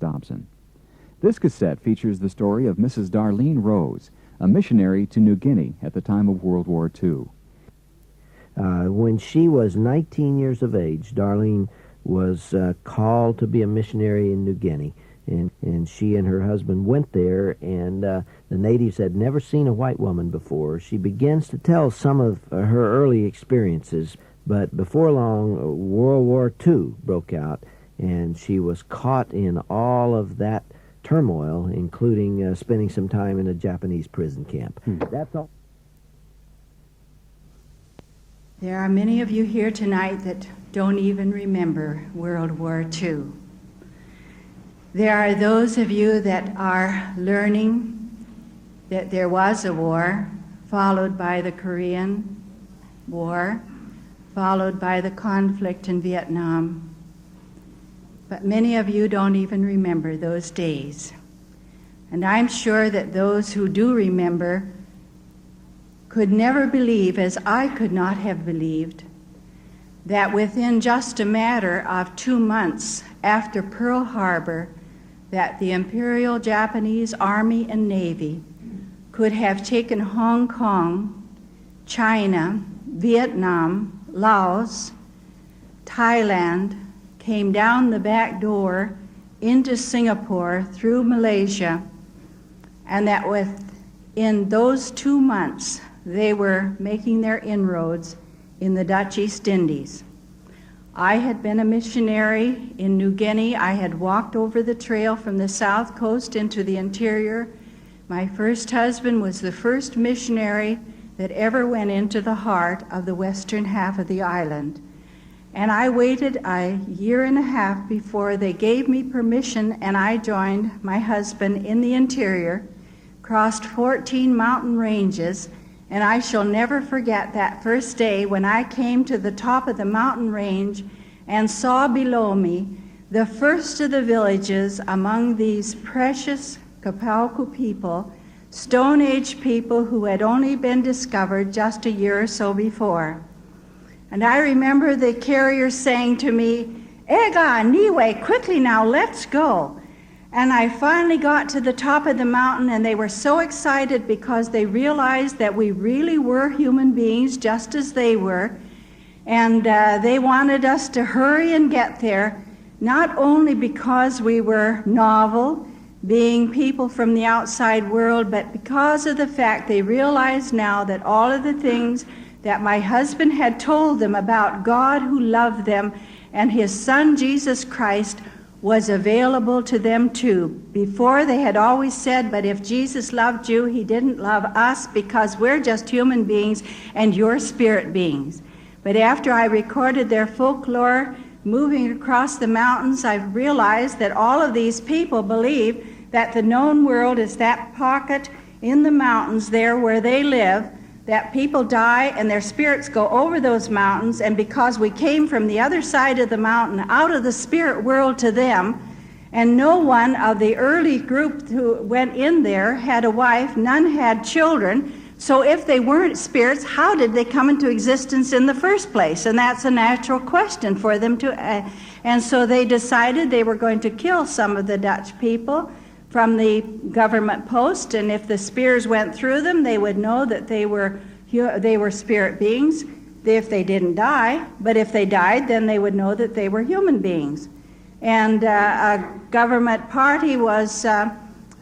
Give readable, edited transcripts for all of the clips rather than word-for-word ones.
Dobson. This cassette features the story of Mrs. Darlene Rose, a missionary to New Guinea at the time of World War II. When she was 19 years of age, Darlene was called to be a missionary in New Guinea. And she and her husband went there, and the natives had never seen a white woman before. She begins to tell some of her early experiences, but before long, World War II broke out, and she was caught in all of that turmoil, including spending some time in a Japanese prison camp. That's all. There are many of you here tonight that don't even remember World War II. There are those of you that are learning that there was a war, followed by the Korean War, followed by the conflict in Vietnam. But many of you don't even remember those days. And I'm sure that those who do remember could never believe, as I could not have believed, that within just a matter of 2 months after Pearl Harbor, that the Imperial Japanese Army and Navy could have taken Hong Kong, China, Vietnam, Laos, Thailand, came down the back door into Singapore through Malaysia, and that within those 2 months they were making their inroads in the Dutch East Indies. I had been a missionary in New Guinea. I had walked over the trail from the south coast into the interior. My first husband was the first missionary that ever went into the heart of the western half of the island. And I waited a year and a half before they gave me permission, and I joined my husband in the interior, crossed 14 mountain ranges, and I shall never forget that first day when I came to the top of the mountain range and saw below me the first of the villages among these precious Kapauku people, Stone Age people who had only been discovered just a year or so before. And I remember the carrier saying to me, "Ega, Niwe, quickly now, let's go." And I finally got to the top of the mountain, and they were so excited because they realized that we really were human beings just as they were. And they wanted us to hurry and get there, not only because we were novel, being people from the outside world, but because of the fact they realized now that all of the things that my husband had told them about God who loved them and his son Jesus Christ was available to them too. Before they had always said, but if Jesus loved you, he didn't love us because we're just human beings and you're spirit beings. But after I recorded their folklore moving across the mountains, I realized that all of these people believe that the known world is that pocket in the mountains there where they live, that people die and their spirits go over those mountains, and because we came from the other side of the mountain out of the spirit world to them, and no one of the early group who went in there had a wife, none had children, so if they weren't spirits, how did they come into existence in the first place? And that's a natural question for them to and so they decided they were going to kill some of the Dutch people from the government post, and if the spears went through them, they would know that they were spirit beings if they didn't die, but if they died, then they would know that they were human beings. And a government party was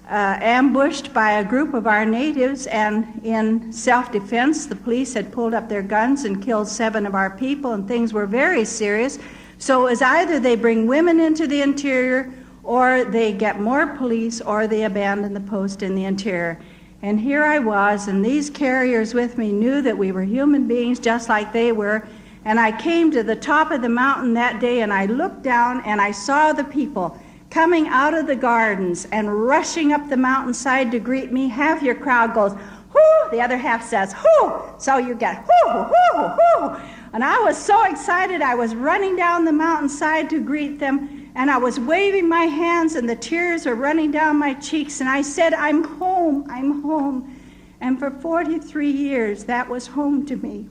ambushed by a group of our natives, and in self-defense, the police had pulled up their guns and killed 7 of our people, and things were very serious. So it was either they bring women into the interior, or they get more police, or they abandon the post in the interior. And here I was, and these carriers with me knew that we were human beings just like they were. And I came to the top of the mountain that day, and I looked down, and I saw the people coming out of the gardens and rushing up the mountainside to greet me. Half your crowd goes, "Whoo!" The other half says, "Whoo!" So you get, "Whoo, whoo, whoo!" And I was so excited, I was running down the mountainside to greet them. And I was waving my hands, and the tears were running down my cheeks, and I said, "I'm home, I'm home." And for 43 years, that was home to me.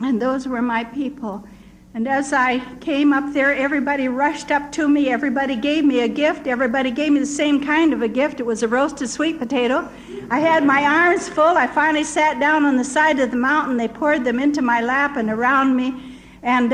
And those were my people. And as I came up there, everybody rushed up to me. Everybody gave me a gift. Everybody gave me the same kind of a gift. It was a roasted sweet potato. I had my arms full. I finally sat down on the side of the mountain. They poured them into my lap and around me. And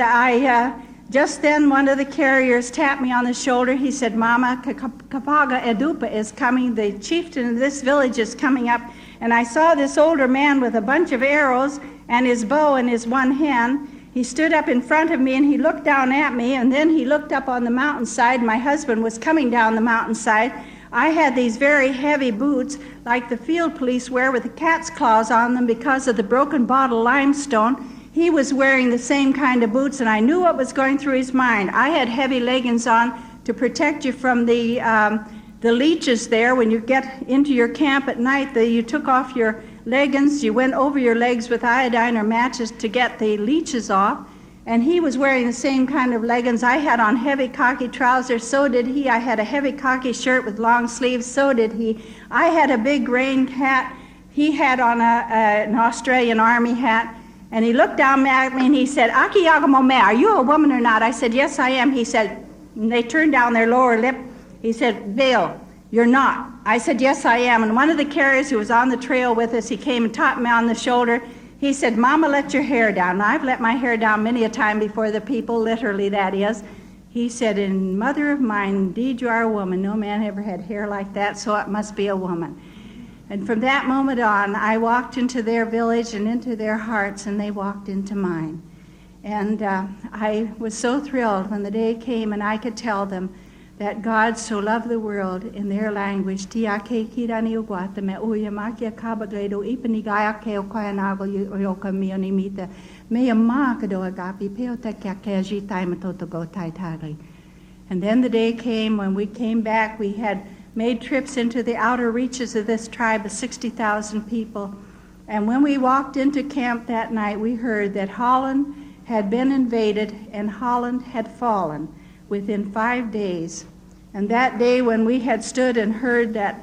just then one of the carriers tapped me on the shoulder. He said, Mama, Kapaga Edupa is coming. The chieftain of this village is coming up. And I saw this older man with a bunch of arrows and his bow in his one hand. He stood up in front of me and he looked down at me, and then he looked up on the mountainside. My husband was coming down the mountainside. I had these very heavy boots like the field police wear with the cat's claws on them because of the broken bottle limestone. He was wearing the same kind of boots, and I knew what was going through his mind. I had heavy leggings on to protect you from the leeches there. When you get into your camp at night, you took off your leggings, you went over your legs with iodine or matches to get the leeches off, and he was wearing the same kind of leggings. I had on heavy khaki trousers, so did he. I had a heavy khaki shirt with long sleeves, so did he. I had a big rain hat. He had on an Australian Army hat, and he looked down at me and he said, Aki Yagamome, are you a woman or not? I said, yes, I am. He said, and they turned down their lower lip. He said, Vale, you're not. I said, yes, I am. And one of the carriers who was on the trail with us, he came and tapped me on the shoulder. He said, Mama, let your hair down. Now, I've let my hair down many a time before the people, literally that is. He said, and mother of mine, indeed you are a woman. No man ever had hair like that, so it must be a woman. And from that moment on, I walked into their village and into their hearts, and they walked into mine. And I was so thrilled when the day came and I could tell them that God so loved the world in their language. And then the day came when we came back. We had made trips into the outer reaches of this tribe of 60,000 people. And when we walked into camp that night, we heard that Holland had been invaded and Holland had fallen within 5 days. And that day when we had stood and heard that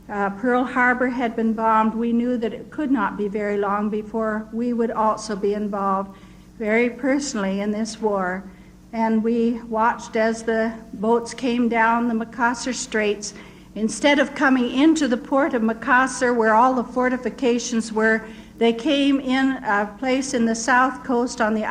Pearl Harbor had been bombed, we knew that it could not be very long before we would also be involved very personally in this war. And we watched as the boats came down the Makassar Straits. Instead of coming into the port of Makassar where all the fortifications were, they came in a place in the south coast on the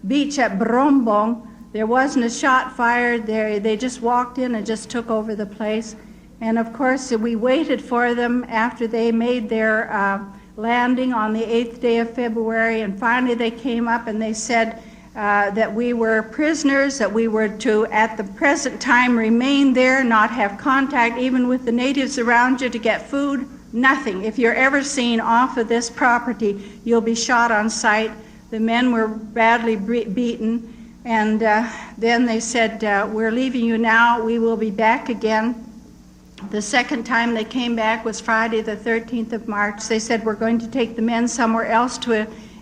beach at Brombong. There wasn't a shot fired there. They just walked in and just took over the place. And of course, we waited for them after they made their landing on the 8th day of February. And finally they came up and they said that we were prisoners, that we were to, at the present time, remain there, not have contact even with the natives around you to get food. Nothing. If you're ever seen off of this property, you'll be shot on sight. The men were badly beaten. And then they said, we're leaving you now. We will be back again. The second time they came back was Friday the 13th of March. They said, we're going to take the men somewhere else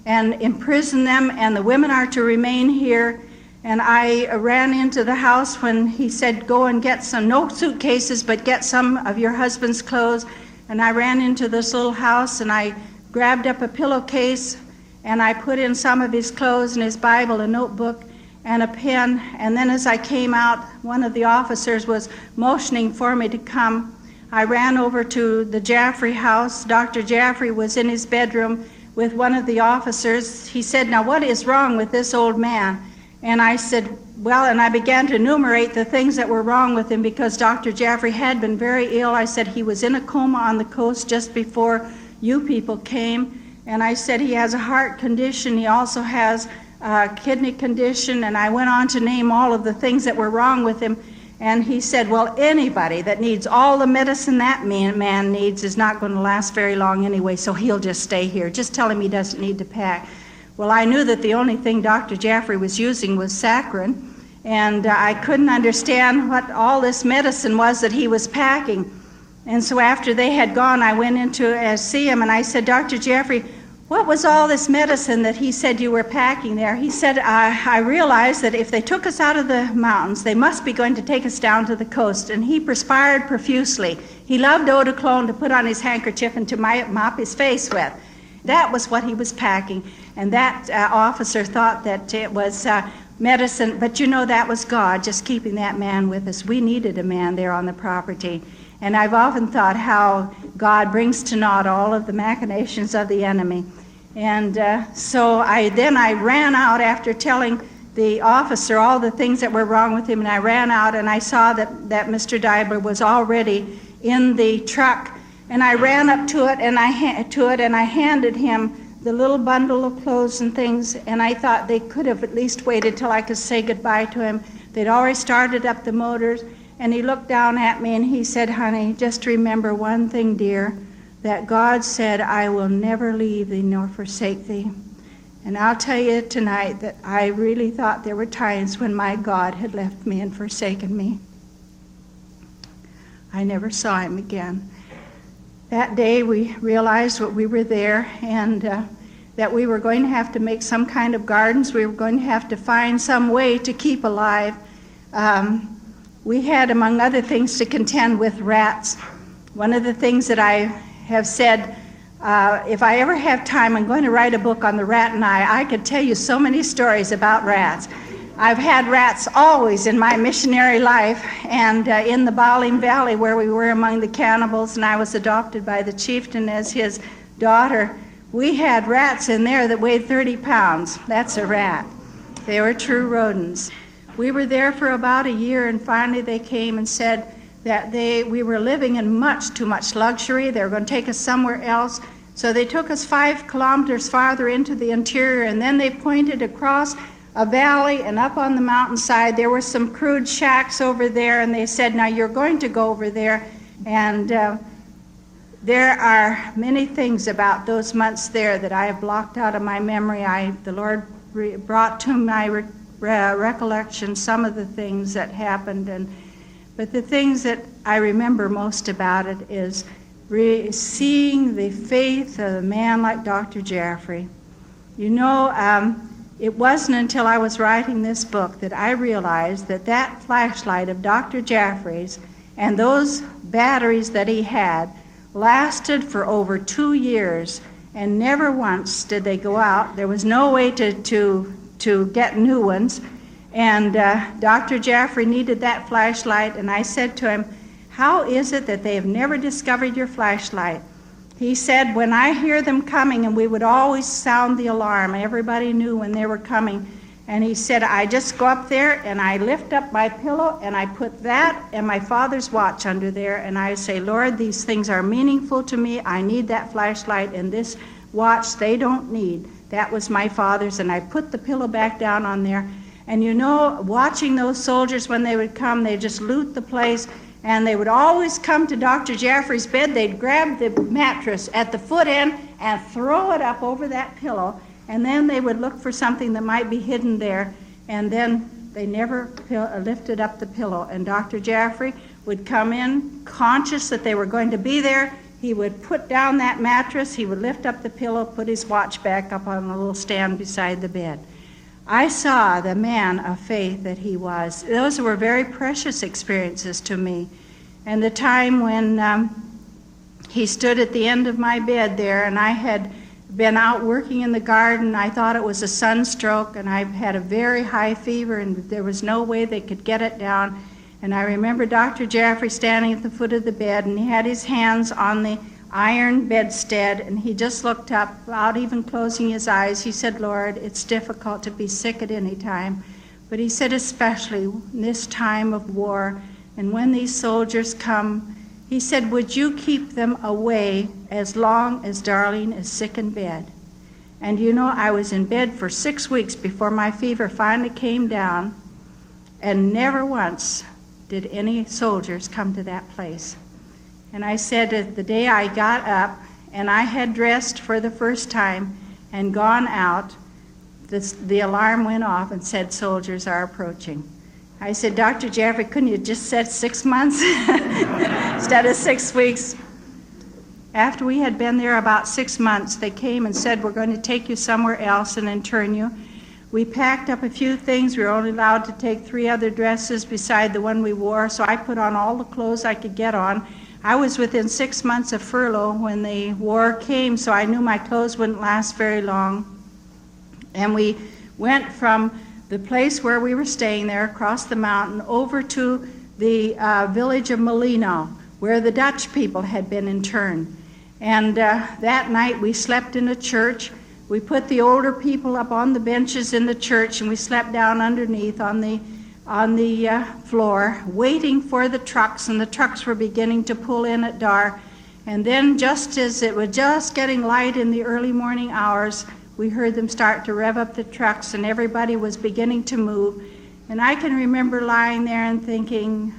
and imprison them, and the women are to remain here. And I ran into the house when he said, go and get some, no suitcases, but get some of your husband's clothes. And I ran into this little house and I grabbed up a pillowcase and I put in some of his clothes and his Bible, a notebook, and a pen. And then as I came out, one of the officers was motioning for me to come. I ran over to the Jaffrey house. Dr. Jaffrey was in his bedroom with one of the officers. He said, now what is wrong with this old man? And I said, well, and I began to enumerate the things that were wrong with him because Dr. Jaffrey had been very ill. I said he was in a coma on the coast just before you people came. And I said he has a heart condition. He also has a kidney condition. And I went on to name all of the things that were wrong with him. And he said, well, anybody that needs all the medicine that man needs is not going to last very long anyway, so he'll just stay here. Just tell him he doesn't need to pack. Well, I knew that the only thing Dr. Jaffrey was using was saccharin, and I couldn't understand what all this medicine was that he was packing. And so after they had gone, I went in to see him, and I said, Dr. Jaffrey, what was all this medicine that he said you were packing there? He said, I realized that if they took us out of the mountains, they must be going to take us down to the coast. And he perspired profusely. He loved eau de cologne to put on his handkerchief and to mop his face with. That was what he was packing. And that officer thought that it was medicine, but you know, that was God just keeping that man with us. We needed a man there on the property. And I've often thought how God brings to naught all of the machinations of the enemy. And so I ran out after telling the officer all the things that were wrong with him, and I ran out and I saw that Mr. Deibler was already in the truck. And I ran up to it and I handed him the little bundle of clothes and things, and I thought they could have at least waited till I could say goodbye to him. They'd already started up the motors, and he looked down at me and he said, "Honey, just remember one thing, dear, that God said, I will never leave thee nor forsake thee." And I'll tell you tonight that I really thought there were times when my God had left me and forsaken me. I never saw him again. That day we realized that we were there, and that we were going to have to make some kind of gardens. We were going to have to find some way to keep alive. We had, among other things, to contend with rats. One of the things that I have said, if I ever have time, I'm going to write a book on the rat and I could tell you so many stories about rats. I've had rats always in my missionary life, and in the Balim Valley where we were among the cannibals, and I was adopted by the chieftain as his daughter, we had rats in there that weighed 30 pounds. That's a rat. They were true rodents. We were there for about a year, and finally they came and said that we were living in much too much luxury. They were going to take us somewhere else. So they took us 5 kilometers farther into the interior, and then they pointed across a valley, and up on the mountainside there were some crude shacks over there, and they said, now you're going to go over there. And there are many things about those months there that I have blocked out of my memory. The Lord brought to my recollection some of the things that happened, but the things that I remember most about it is seeing the faith of a man like Dr. Jaffray. You know, it wasn't until I was writing this book that I realized that that flashlight of Dr. Jaffray's and those batteries that he had lasted for over 2 years, and never once did they go out. There was no way to get new ones. And Dr. Jaffray needed that flashlight, and I said to him, how is it that they have never discovered your flashlight? He said, when I hear them coming, and we would always sound the alarm. Everybody knew when they were coming. And he said, I just go up there and I lift up my pillow and I put that and my father's watch under there, and I say, Lord, these things are meaningful to me. I need that flashlight, and this watch they don't need. That was my father's, and I put the pillow back down on there. And you know, watching those soldiers when they would come, they just loot the place. And they would always come to Dr. Jaffray's bed. They'd grab the mattress at the foot end and throw it up over that pillow. And then they would look for something that might be hidden there. And then they never lifted up the pillow. And Dr. Jaffray would come in conscious that they were going to be there. He would put down that mattress. He would lift up the pillow, put his watch back up on a little stand beside the bed. I saw the man of faith that he was. Those were very precious experiences to me. And the time when he stood at the end of my bed there, and I had been out working in the garden. I thought it was a sunstroke, and I had a very high fever, and there was no way they could get it down. And I remember Dr. Jaffray standing at the foot of the bed, and he had his hands on the iron bedstead, and he just looked up without even closing his eyes. He said, Lord, it's difficult to be sick at any time, but he said especially in this time of war, and when these soldiers come, he said, would you keep them away as long as Darlene is sick in bed? And you know, I was in bed for 6 weeks before my fever finally came down, and never once did any soldiers come to that place. And I said, the day I got up and I had dressed for the first time and gone out, the alarm went off and said, soldiers are approaching. I said, Dr. Jaffray, couldn't you just said 6 months instead of 6 weeks? After we had been there about 6 months, they came and said, we're going to take you somewhere else and intern you. We packed up a few things. We were only allowed to take 3 other dresses beside the one we wore, so I put on all the clothes I could get on. I was within 6 months of furlough when the war came, so I knew my clothes wouldn't last very long. And we went from the place where we were staying there across the mountain over to the village of Molino, where the Dutch people had been interned. And that night we slept in a church. We put the older people up on the benches in the church, and we slept down underneath on the floor, waiting for the trucks, and the trucks were beginning to pull in at dark. And then just as it was just getting light in the early morning hours, we heard them start to rev up the trucks, and everybody was beginning to move. And I can remember lying there and thinking,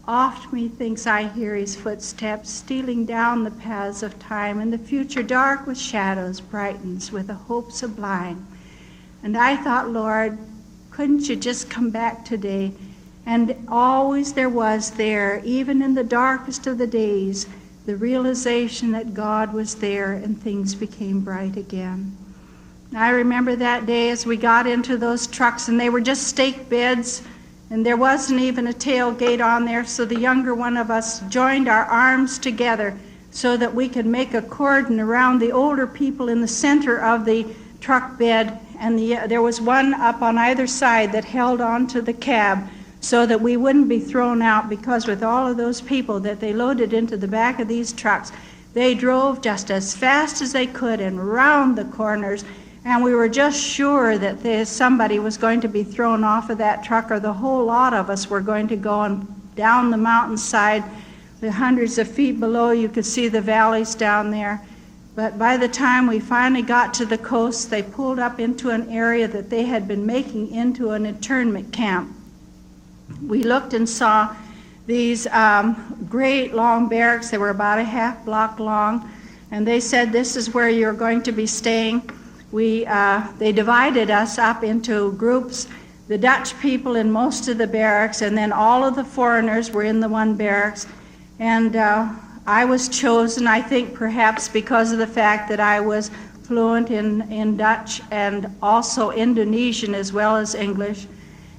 oft methinks I hear his footsteps stealing down the paths of time, and the future dark with shadows brightens with a hope sublime. And I thought, Lord, couldn't you just come back today? And always there was there, even in the darkest of the days, the realization that God was there and things became bright again. I remember that day as we got into those trucks, and they were just stake beds, and there wasn't even a tailgate on there, so the younger one of us joined our arms together so that we could make a cordon around the older people in the center of the truck bed, and there was one up on either side that held on to the cab so that we wouldn't be thrown out, because with all of those people that they loaded into the back of these trucks, they drove just as fast as they could and round the corners, and we were just sure that somebody was going to be thrown off of that truck, or the whole lot of us were going to go and down the mountainside. The hundreds of feet below, you could see the valleys down there. But by the time we finally got to the coast, they pulled up into an area that they had been making into an internment camp. We looked and saw these great long barracks. They were about a half block long, and they said, this is where you're going to be staying. They divided us up into groups, the Dutch people in most of the barracks, and then all of the foreigners were in the one barracks. And I was chosen, I think perhaps because of the fact that I was fluent in Dutch and also Indonesian as well as English.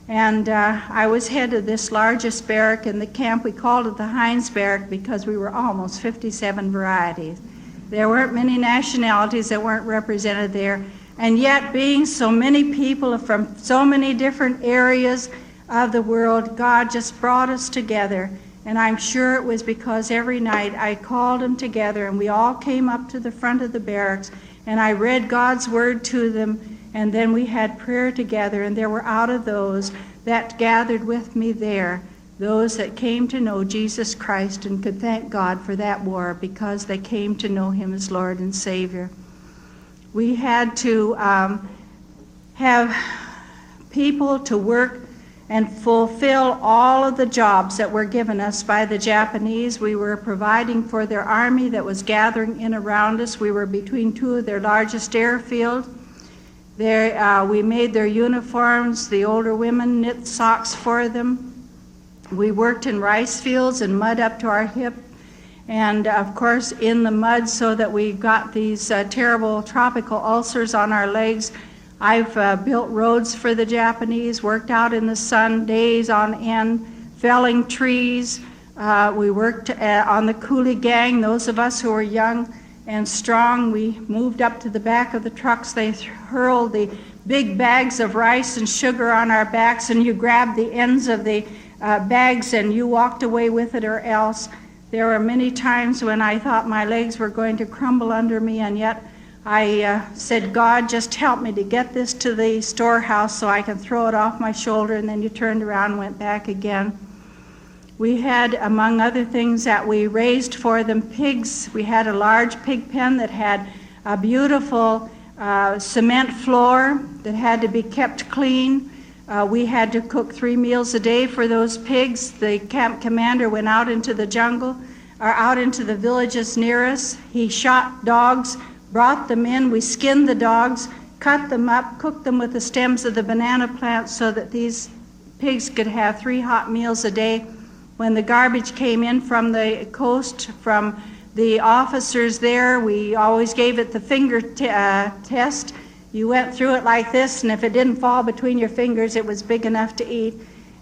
And I was head of this largest barrack in the camp. We called it the Heinz Barrack because we were almost 57 varieties. There weren't many nationalities that weren't represented there. And yet, being so many people from so many different areas of the world, God just brought us together. And I'm sure it was because every night I called them together, and we all came up to the front of the barracks, and I read God's word to them, and then we had prayer together, and there were out of those that gathered with me there, those that came to know Jesus Christ and could thank God for that war because they came to know him as Lord and Savior. We had to have people to work and fulfill all of the jobs that were given us by the Japanese. We were providing for their army that was gathering in around us. We were between two of their largest airfields. We made their uniforms. The older women knit socks for them. We worked in rice fields and mud up to our hip, and of course in the mud, so that we got these terrible tropical ulcers on our legs. I've built roads for the Japanese, worked out in the sun days on end, felling trees. We worked on the coolie gang. Those of us who were young and strong, we moved up to the back of the trucks. They hurled the big bags of rice and sugar on our backs, and you grabbed the ends of the bags and you walked away with it, or else. There were many times when I thought my legs were going to crumble under me, and yet I said, God, just help me to get this to the storehouse so I can throw it off my shoulder. And then you turned around and went back again. We had, among other things that we raised for them, pigs. We had a large pig pen that had a beautiful cement floor that had to be kept clean. We had to cook 3 meals a day for those pigs. The camp commander went out into the jungle, or out into the villages near us. He shot dogs, brought them in. We skinned the dogs, cut them up, cooked them with the stems of the banana plant so that these pigs could have 3 hot meals a day. When the garbage came in from the coast, from the officers there, we always gave it the finger test. You went through it like this, and if it didn't fall between your fingers, it was big enough to eat.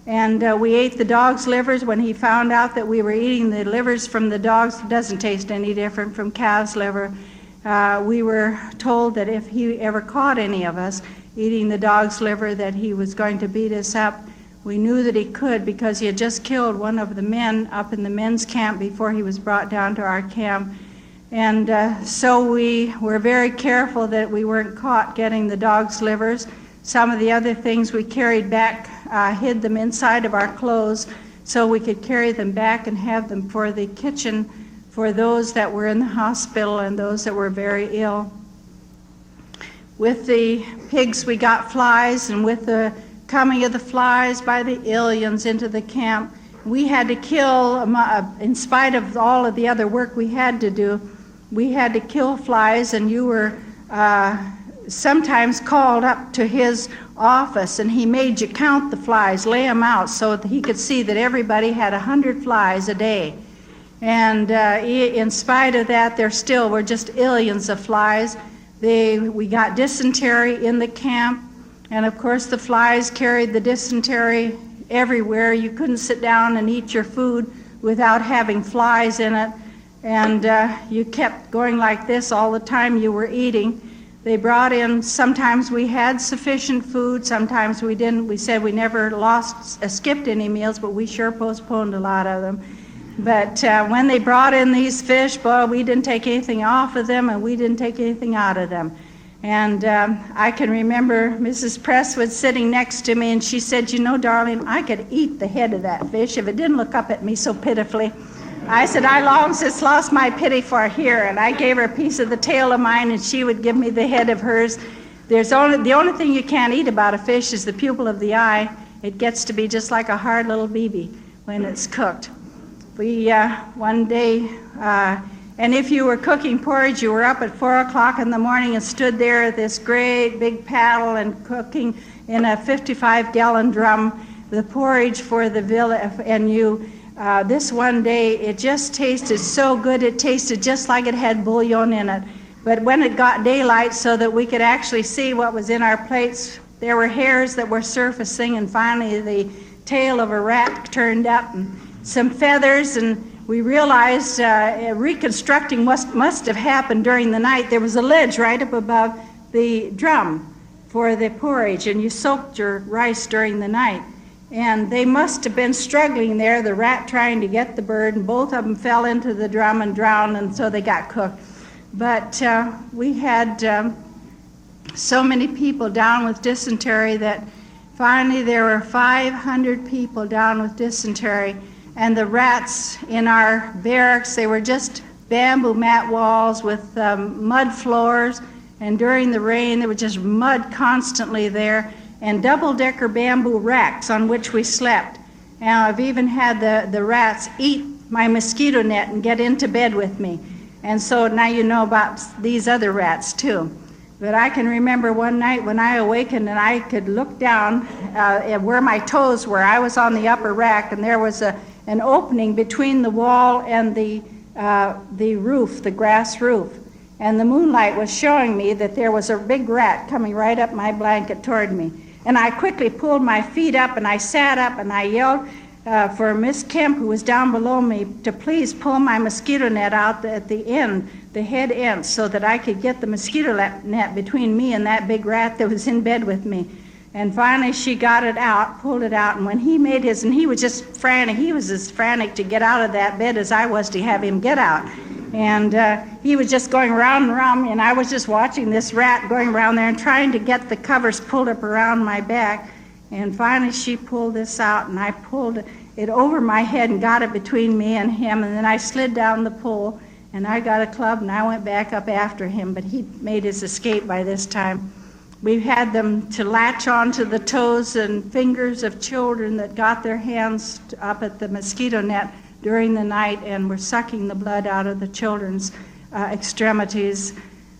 And we ate the dog's livers. When he found out that we were eating the livers from the dogs, it doesn't taste any different from cow's liver. We were told that if he ever caught any of us eating the dog's liver, that he was going to beat us up. We knew that he could because he had just killed one of the men up in the men's camp before he was brought down to our camp. And so we were very careful that we weren't caught getting the dog's livers. Some of the other things we carried back, hid them inside of our clothes so we could carry them back and have them for the kitchen for those that were in the hospital and those that were very ill. With the pigs we got flies, and with the coming of the flies by the aliens into the camp, we had to kill, in spite of all of the other work we had to do, we had to kill flies, and you were sometimes called up to his office, and he made you count the flies, lay them out so that he could see that everybody had 100 flies a day. And in spite of that, there still were just aliens of flies. We got dysentery in the camp, and of course the flies carried the dysentery everywhere. You couldn't sit down and eat your food without having flies in it, and you kept going like this all the time you were eating. They brought in, sometimes we had sufficient food, sometimes we didn't. We said we never skipped any meals, but we sure postponed a lot of them. But when they brought in these fish, boy, we didn't take anything off of them, and we didn't take anything out of them. And I can remember Mrs. Presswood sitting next to me, and she said, "You know, darling, I could eat the head of that fish if it didn't look up at me so pitifully." I said, "I long since lost my pity for here," and I gave her a piece of the tail of mine, and she would give me the head of hers. The only thing you can't eat about a fish is the pupil of the eye. It gets to be just like a hard little BB when it's cooked. We, one day, and if you were cooking porridge, you were up at 4 o'clock in the morning and stood there at this great big paddle and cooking in a 55-gallon drum the porridge for the village. And this one day, it just tasted so good. It tasted just like it had bouillon in it. But when it got daylight so that we could actually see what was in our plates, there were hairs that were surfacing, and finally the tail of a rat turned up, and some feathers, and we realized reconstructing must have happened during the night. There was a ledge right up above the drum for the porridge, and you soaked your rice during the night. And they must have been struggling there, the rat trying to get the bird, and both of them fell into the drum and drowned, and so they got cooked. But we had so many people down with dysentery that finally there were 500 people down with dysentery. And the rats in our barracks, they were just bamboo mat walls with mud floors, and during the rain there was just mud constantly there, and double-decker bamboo racks on which we slept. And I've even had the rats eat my mosquito net and get into bed with me. And so now you know about these other rats too. But I can remember one night when I awakened and I could look down at where my toes were. I was on the upper rack, and there was an opening between the wall and the roof, the grass roof. And the moonlight was showing me that there was a big rat coming right up my blanket toward me. And I quickly pulled my feet up, and I sat up, and I yelled for Miss Kemp, who was down below me, to please pull my mosquito net out at the end, the head end, so that I could get the mosquito net between me and that big rat that was in bed with me. And finally she got it out, pulled it out, and when he made his, and he was just frantic, he was as frantic to get out of that bed as I was to have him get out. And he was just going round and round, and I was just watching this rat going around there and trying to get the covers pulled up around my back. And finally she pulled this out, and I pulled it over my head and got it between me and him, and then I slid down the pole, and I got a club, and I went back up after him, but he made his escape by this time. We had them to latch onto the toes and fingers of children that got their hands up at the mosquito net during the night and were sucking the blood out of the children's extremities.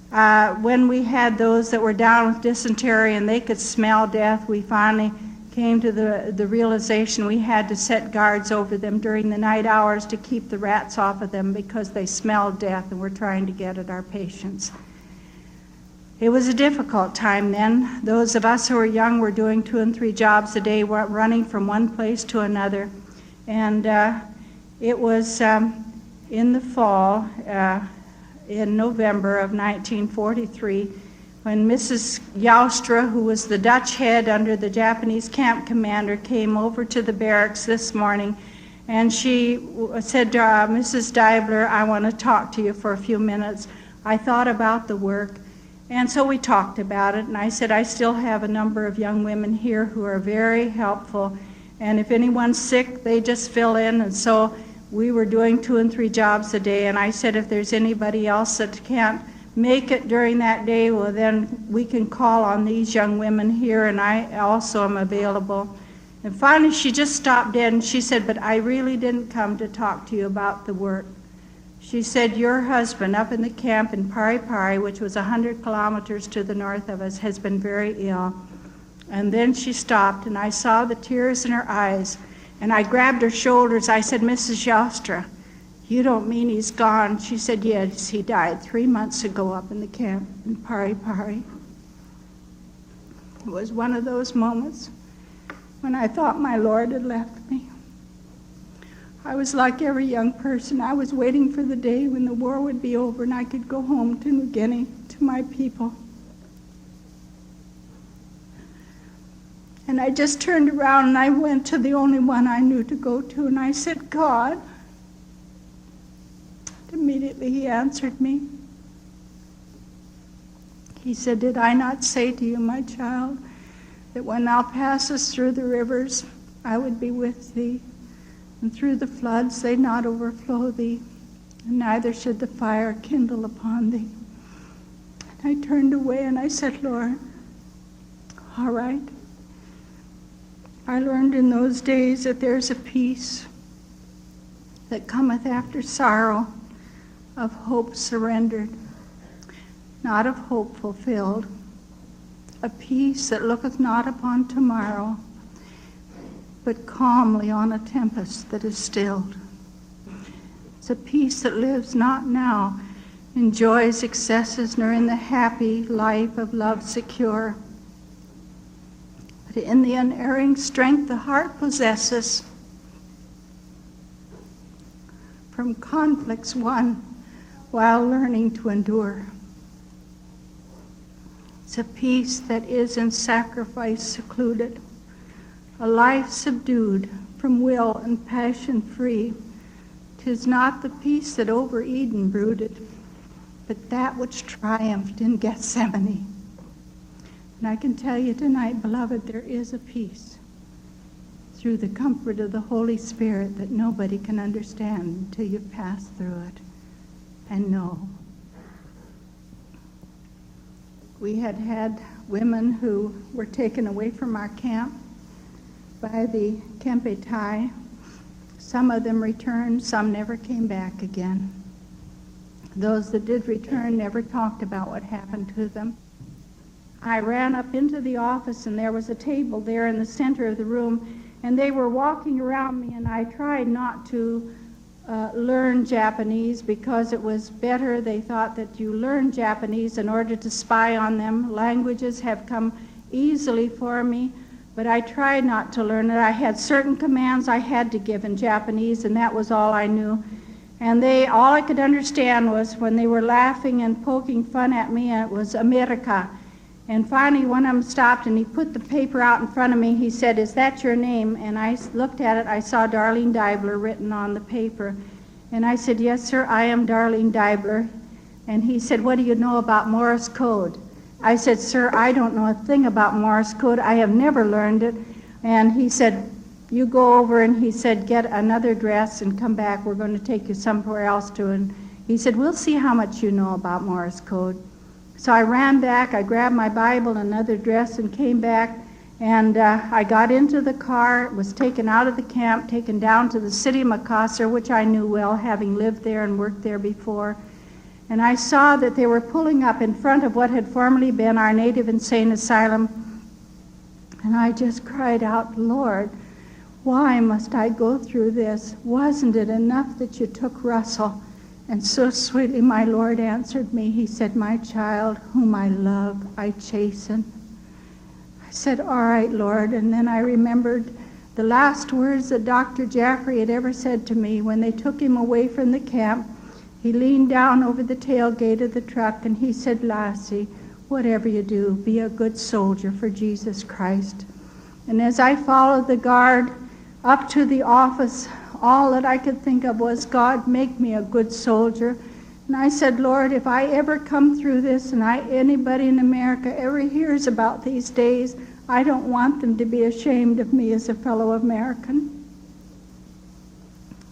When we had those that were down with dysentery and they could smell death, we finally came to the realization we had to set guards over them during the night hours to keep the rats off of them because they smelled death and were trying to get at our patients. It was a difficult time then. Those of us who were young were doing 2 and 3 jobs a day, running from one place to another. And it was in the fall, in November of 1943, when Mrs. Joustra, who was the Dutch head under the Japanese camp commander, came over to the barracks this morning, and she said, Mrs. Deibler, I want to talk to you for a few minutes. I thought about the work, and so we talked about it, and I said, I still have a number of young women here who are very helpful, and if anyone's sick, they just fill in. And so we were doing 2 and 3 jobs a day, and I said, if there's anybody else that can't make it during that day, well, then we can call on these young women here, and I also am available. And finally, she just stopped dead, and she said, but I really didn't come to talk to you about the work. She said, your husband up in the camp in Pari Pari, which was 100 kilometers to the north of us, has been very ill. And then she stopped, and I saw the tears in her eyes, and I grabbed her shoulders. I said, Mrs. Joustra, you don't mean he's gone? She said, yes, he died 3 months ago up in the camp in Pari Pari. It was one of those moments when I thought my Lord had left me. I was like every young person. I was waiting for the day when the war would be over and I could go home to New Guinea, to my people. And I just turned around and I went to the only one I knew to go to, and I said, God. Immediately he answered me. He said, did I not say to you, my child, that when thou passest through the rivers, I would be with thee, and through the floods they not overflow thee, and neither should the fire kindle upon thee? And I turned away and I said, Lord, all right. I learned in those days that there's a peace that cometh after sorrow, of hope surrendered, not of hope fulfilled, a peace that looketh not upon tomorrow, but calmly on a tempest that is stilled. It's a peace that lives not now in joy's excesses, nor in the happy life of love secure, but in the unerring strength the heart possesses, from conflicts won while learning to endure. It's a peace that is in sacrifice secluded, a life subdued, from will and passion free. 'Tis not the peace that over Eden brooded, but that which triumphed in Gethsemane. And I can tell you tonight, beloved, there is a peace through the comfort of the Holy Spirit that nobody can understand until you pass through it and know. We had women who were taken away from our camp by the Kempe Tai. Some of them returned, some never came back again. Those that did return never talked about what happened to them. I ran up into the office, and there was a table there in the center of the room, and they were walking around me, and I tried not to learn Japanese because it was better. They thought that you learn Japanese in order to spy on them. Languages have come easily for me, but I tried not to learn it. I had certain commands I had to give in Japanese, and that was all I knew. And all I could understand was when they were laughing and poking fun at me, and it was America. And finally, one of them stopped, and he put the paper out in front of me. He said, "Is that your name?" And I looked at it. I saw Darlene Deibler written on the paper. And I said, "Yes, sir, I am Darlene Deibler." And he said, "What do you know about Morse code?" I said, "Sir, I don't know a thing about Morse code. I have never learned it." And he said, "You go over," and he said, "get another dress and come back. We're going to take you somewhere else to." And he said, "We'll see how much you know about Morse code." So I ran back, I grabbed my Bible and another dress and came back, and I got into the car, was taken out of the camp, taken down to the city of Makassar, which I knew well, having lived there and worked there before. And I saw that they were pulling up in front of what had formerly been our native insane asylum. And I just cried out, "Lord, why must I go through this? Wasn't it enough that you took Russell And so sweetly my Lord answered me. He said, "My child, whom I love, I chasten." I said, "All right, Lord." And then I remembered the last words that Dr. Jaffrey had ever said to me when they took him away from the camp. He leaned down over the tailgate of the truck and he said, "Lassie, whatever you do, be a good soldier for Jesus Christ." And as I followed the guard up to the office, all that I could think of was, "God, make me a good soldier." And I said, "Lord, if I ever come through this and anybody in America ever hears about these days, I don't want them to be ashamed of me as a fellow American."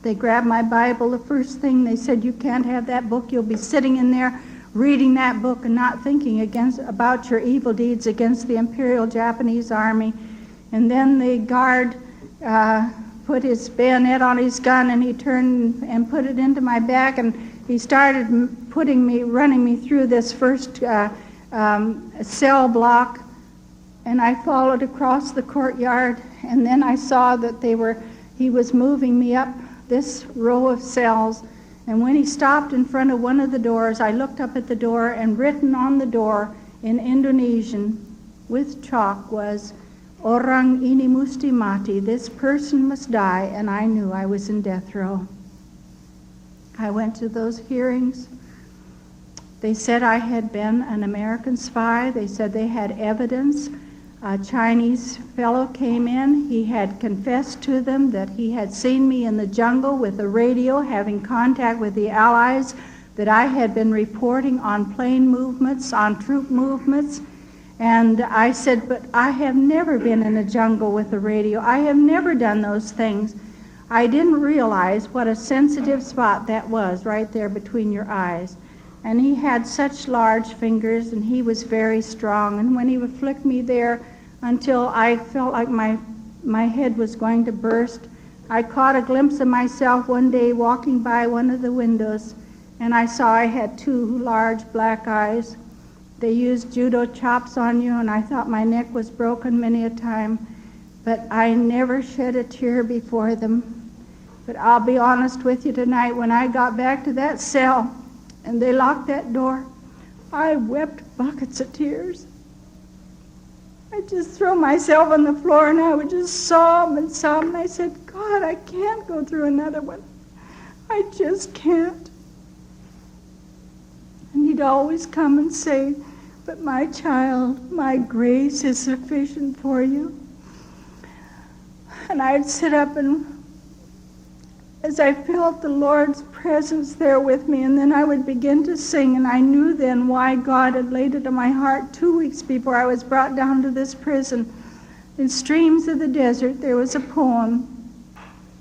They grabbed my Bible. The first thing they said, "You can't have that book. You'll be sitting in there reading that book and not thinking about your evil deeds against the Imperial Japanese Army." And then the guard put his bayonet on his gun and he turned and put it into my back, and he started running me through this first cell block, and I followed across the courtyard, and then I saw that he was moving me up this row of cells. And when he stopped in front of one of the doors, I looked up at the door, and written on the door in Indonesian with chalk was, "Orang ini musti mati," this person must die, and I knew I was in death row. I went to those hearings. They said I had been an American spy. They said they had evidence. A Chinese fellow came in. He had confessed to them that he had seen me in the jungle with a radio having contact with the Allies, that I had been reporting on plane movements, on troop movements. And I said, "But I have never been in a jungle with a radio. I have never done those things." I didn't realize what a sensitive spot that was right there between your eyes. And he had such large fingers, and he was very strong. And when he would flick me there until I felt like my head was going to burst, I caught a glimpse of myself one day walking by one of the windows, and I saw I had two large black eyes. They used judo chops on you, and I thought my neck was broken many a time, but I never shed a tear before them. But I'll be honest with you tonight, when I got back to that cell and they locked that door, I wept buckets of tears. I'd just throw myself on the floor and I would just sob and sob, and I said, "God, I can't go through another one. I just can't." And he'd always come and say, "But my child, my grace is sufficient for you." And I'd sit up, and as I felt the Lord's presence there with me, and then I would begin to sing, and I knew then why God had laid it on my heart 2 weeks before I was brought down to this prison. In Streams of the Desert, there was a poem.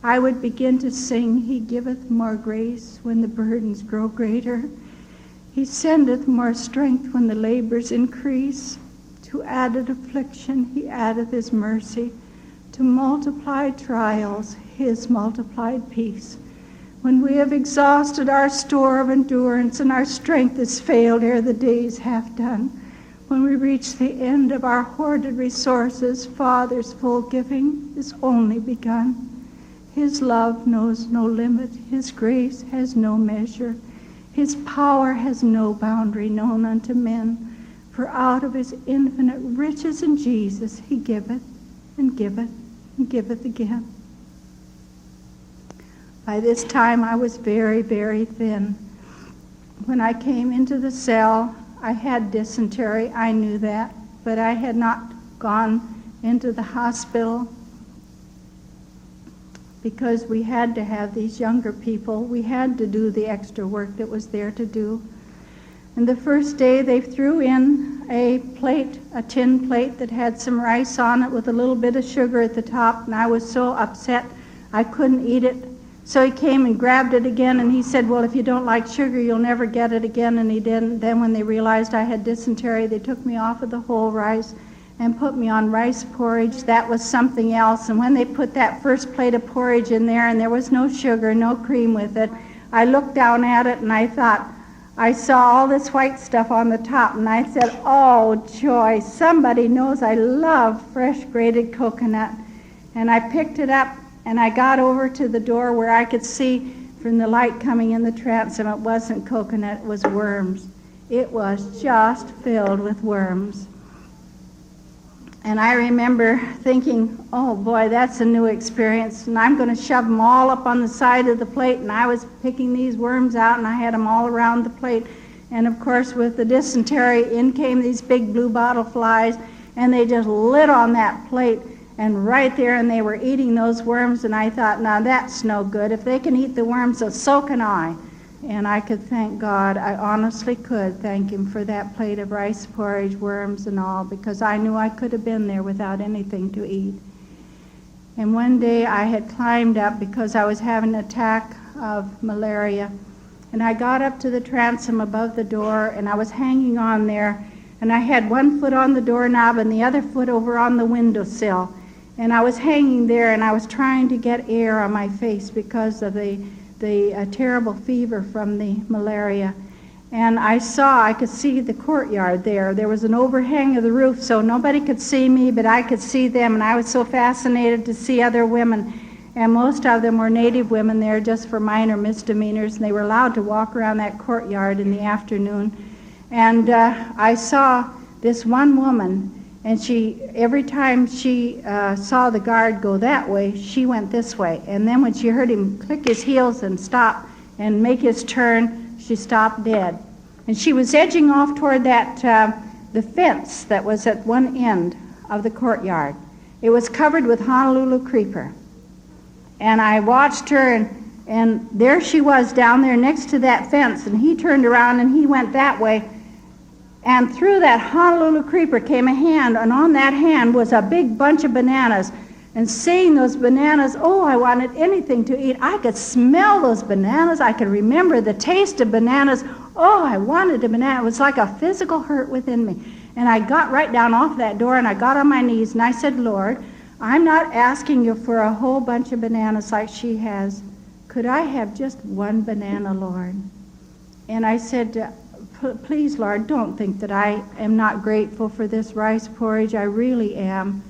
I would begin to sing, "He giveth more grace when the burdens grow greater. He sendeth more strength when the labors increase. To added affliction he addeth his mercy. To multiplied trials his multiplied peace. When we have exhausted our store of endurance and our strength is failed ere the day's half done, when we reach the end of our hoarded resources, Father's full giving is only begun. His love knows no limit, his grace has no measure. His power has no boundary known unto men, for out of his infinite riches in Jesus he giveth and giveth and giveth again." By this time I was very, very thin. When I came into the cell, I had dysentery, I knew that, but I had not gone into the hospital because we had to have these younger people. We had to do the extra work that was there to do. And the first day they threw in a tin plate that had some rice on it with a little bit of sugar at the top, and I was so upset I couldn't eat it. So he came and grabbed it again, and he said, "Well, if you don't like sugar, you'll never get it again," and he didn't. Then when they realized I had dysentery, they took me off of the whole rice and put me on rice porridge. That was something else. And when they put that first plate of porridge in there and there was no sugar, no cream with it, I looked down at it and I thought, I saw all this white stuff on the top, and I said, "Oh, joy, somebody knows I love fresh grated coconut." And I picked it up and I got over to the door where I could see from the light coming in the transom, it wasn't coconut, it was worms. It was just filled with worms. And I remember thinking, oh boy, that's a new experience, and I'm going to shove them all up on the side of the plate. And I was picking these worms out, and I had them all around the plate. And of course, with the dysentery, in came these big blue bottle flies, and they just lit on that plate. And right there, and they were eating those worms, and I thought, now that's no good. If they can eat the worms, so can I. And I could thank God. I honestly could thank Him for that plate of rice porridge, worms and all, because I knew I could have been there without anything to eat. And one day I had climbed up because I was having an attack of malaria. And I got up to the transom above the door, and I was hanging on there. And I had one foot on the doorknob and the other foot over on the windowsill. And I was hanging there, and I was trying to get air on my face because of the terrible fever from the malaria. And I could see the courtyard there. There was an overhang of the roof, so nobody could see me, but I could see them. And I was so fascinated to see other women. And most of them were native women there just for minor misdemeanors, and they were allowed to walk around that courtyard in the afternoon. And I saw this one woman, and every time she saw the guard go that way, she went this way. And then when she heard him click his heels and stop and make his turn, she stopped dead. And she was edging off toward the fence that was at one end of the courtyard. It was covered with Honolulu creeper. And I watched her, and there she was down there next to that fence, and he turned around and he went that way. And through that Honolulu creeper came a hand, and on that hand was a big bunch of bananas. And seeing those bananas, oh, I wanted anything to eat. I could smell those bananas. I could remember the taste of bananas. Oh, I wanted a banana. It was like a physical hurt within me. And I got right down off that door, and I got on my knees, and I said, Lord, I'm not asking you for a whole bunch of bananas like she has. Could I have just one banana, Lord? And I said, please, Lord, don't think that I am not grateful for this rice porridge. I really am.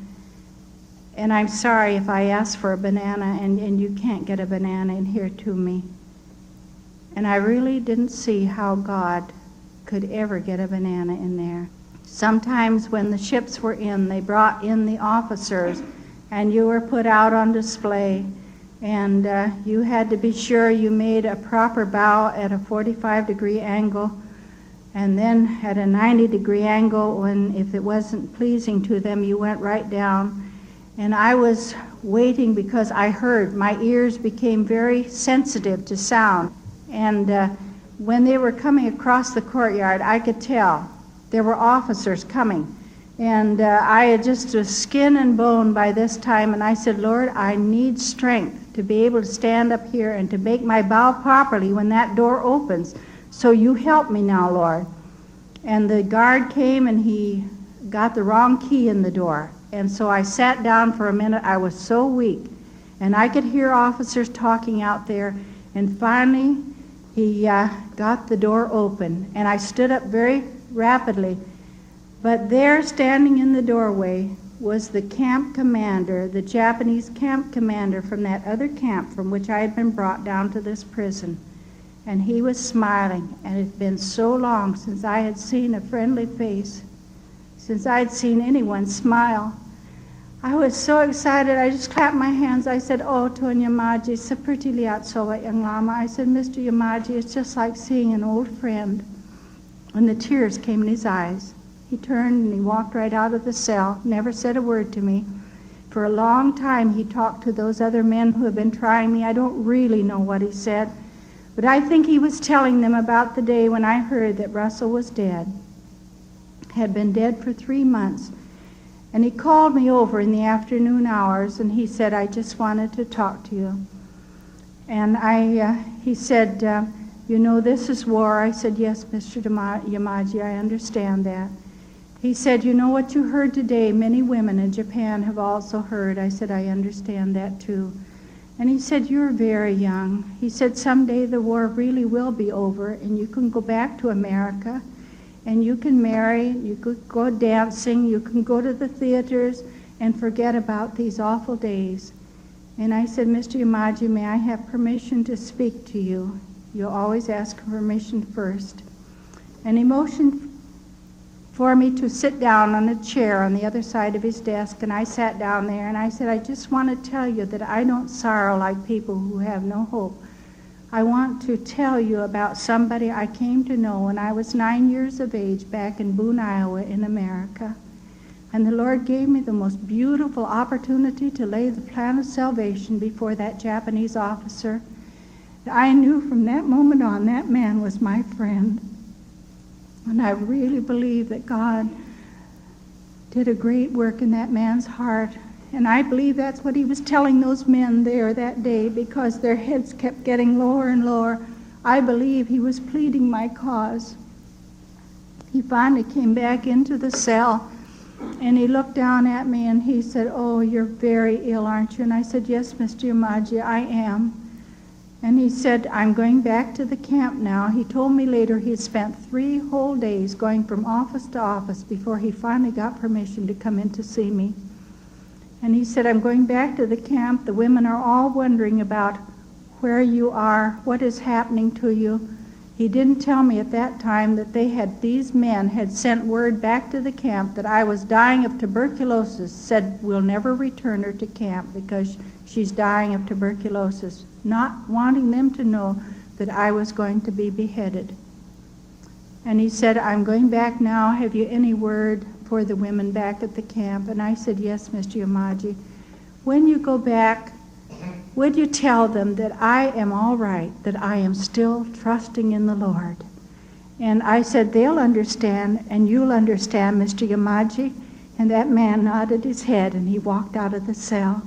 And I'm sorry if I ask for a banana and you can't get a banana in here to me. And I really didn't see how God could ever get a banana in there. Sometimes when the ships were in, they brought in the officers, and you were put out on display. And you had to be sure you made a proper bow at a 45-degree angle, and then at a 90-degree angle, when if it wasn't pleasing to them, you went right down. And I was waiting because I heard. My ears became very sensitive to sound. And when they were coming across the courtyard, I could tell there were officers coming. And I had just a skin and bone by this time, and I said, Lord, I need strength to be able to stand up here and to make my bow properly when that door opens. So you help me now, Lord. And the guard came, and he got the wrong key in the door. And so I sat down for a minute. I was so weak. And I could hear officers talking out there. And finally, he got the door open. And I stood up very rapidly. But there, standing in the doorway, was the camp commander, the Japanese camp commander from that other camp from which I had been brought down to this prison. And he was smiling. And it had been so long since I had seen a friendly face, since I had seen anyone smile. I was so excited, I just clapped my hands. I said, oh, Tuan Yamaji, seperti lihat sobat yang lama. I said, Mr. Yamaji, it's just like seeing an old friend. And the tears came in his eyes. He turned and he walked right out of the cell, never said a word to me. For a long time he talked to those other men who had been trying me. I don't really know what he said, but I think he was telling them about the day when I heard that Russell was dead, had been dead for 3 months. And he called me over in the afternoon hours, and he said, I just wanted to talk to you. And he said, you know, this is war. I said, yes, Mr. Yamaji, I understand that. He said, you know what you heard today, many women in Japan have also heard. I said, I understand that too. And he said, you're very young. He said, someday the war really will be over, and you can go back to America, and you can marry, you could go dancing, you can go to the theaters, and forget about these awful days. And I said, Mr. Yamaji, may I have permission to speak to you? You'll always ask permission first. And he motioned for me to sit down on a chair on the other side of his desk, and I sat down there, and I said, I just want to tell you that I don't sorrow like people who have no hope. I want to tell you about somebody I came to know when I was 9 years of age back in Boone, Iowa in America. And the Lord gave me the most beautiful opportunity to lay the plan of salvation before that Japanese officer. I knew from that moment on that man was my friend. And I really believe that God did a great work in that man's heart. And I believe that's what he was telling those men there that day, because their heads kept getting lower and lower. I believe he was pleading my cause. He finally came back into the cell, and he looked down at me and he said, oh, you're very ill, aren't you? And I said, yes, Mr. Yamaji, I am. And he said, I'm going back to the camp now. He told me later he had spent 3 whole days going from office to office before he finally got permission to come in to see me. And he said, I'm going back to the camp. The women are all wondering about where you are, what is happening to you. He didn't tell me at that time that these men had sent word back to the camp that I was dying of tuberculosis, said we'll never return her to camp because she's dying of tuberculosis, not wanting them to know that I was going to be beheaded. And he said, I'm going back now. Have you any word for the women back at the camp? And I said, yes, Mr. Yamaji. When you go back, would you tell them that I am all right, that I am still trusting in the Lord? And I said, they'll understand, and you'll understand, Mr. Yamaji. And that man nodded his head, and he walked out of the cell.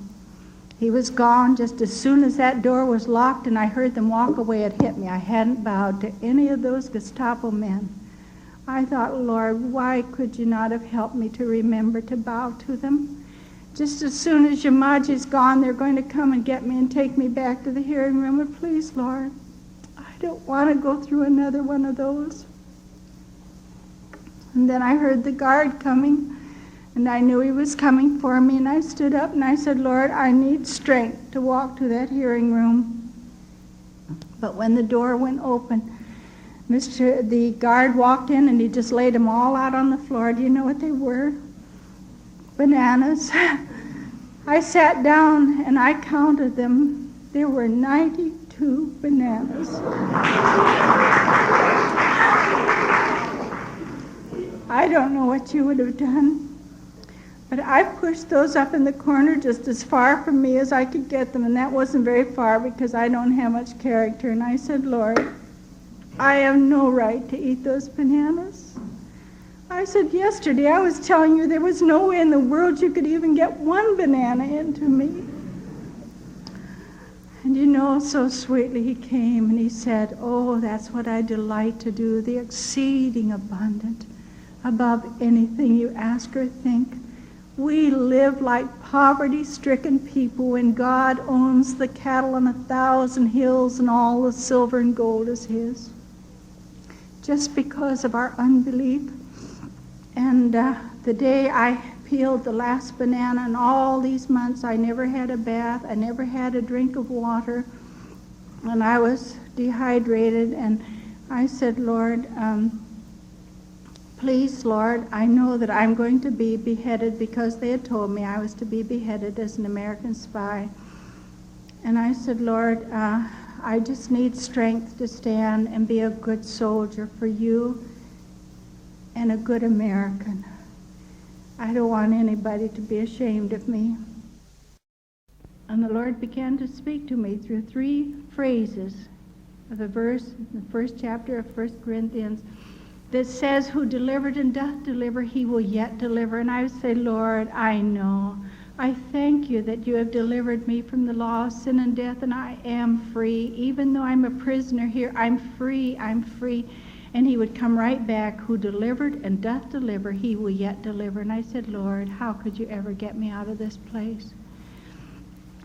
He was gone just as soon as that door was locked, and I heard them walk away. It hit me. I hadn't bowed to any of those Gestapo men. I thought, Lord, why could you not have helped me to remember to bow to them? Just as soon as Yamaji's gone, they're going to come and get me and take me back to the hearing room. And please, Lord, I don't want to go through another one of those. And then I heard the guard coming, and I knew he was coming for me, and I stood up and I said, Lord, I need strength to walk to that hearing room. But when the door went open, the guard walked in and he just laid them all out on the floor. Do you know what they were? Bananas. I sat down and I counted them. There were 92 bananas. I don't know what you would have done, but I pushed those up in the corner just as far from me as I could get them, and that wasn't very far because I don't have much character. And I said, Lord, I have no right to eat those bananas. I said, yesterday I was telling you there was no way in the world you could even get one banana into me. And you know, so sweetly he came and he said, oh, that's what I delight to do, the exceeding abundant, above anything you ask or think. We live like poverty-stricken people when God owns the cattle on 1,000 hills and all the silver and gold is his. Just because of our unbelief. And the day I peeled the last banana, and all these months I never had a bath, I never had a drink of water, and I was dehydrated, and I said, Lord, please, Lord, I know that I'm going to be beheaded because they had told me I was to be beheaded as an American spy. And I said, Lord, I just need strength to stand and be a good soldier for you and a good American. I don't want anybody to be ashamed of me. And the Lord began to speak to me through 3 phrases of a verse in the first chapter of 1 Corinthians that says, who delivered and doth deliver, he will yet deliver. And I would say, Lord, I know. I thank you that you have delivered me from the law of sin and death, and I am free. Even though I'm a prisoner here, I'm free, I'm free. And he would come right back, who delivered and doth deliver, he will yet deliver. And I said, Lord, how could you ever get me out of this place?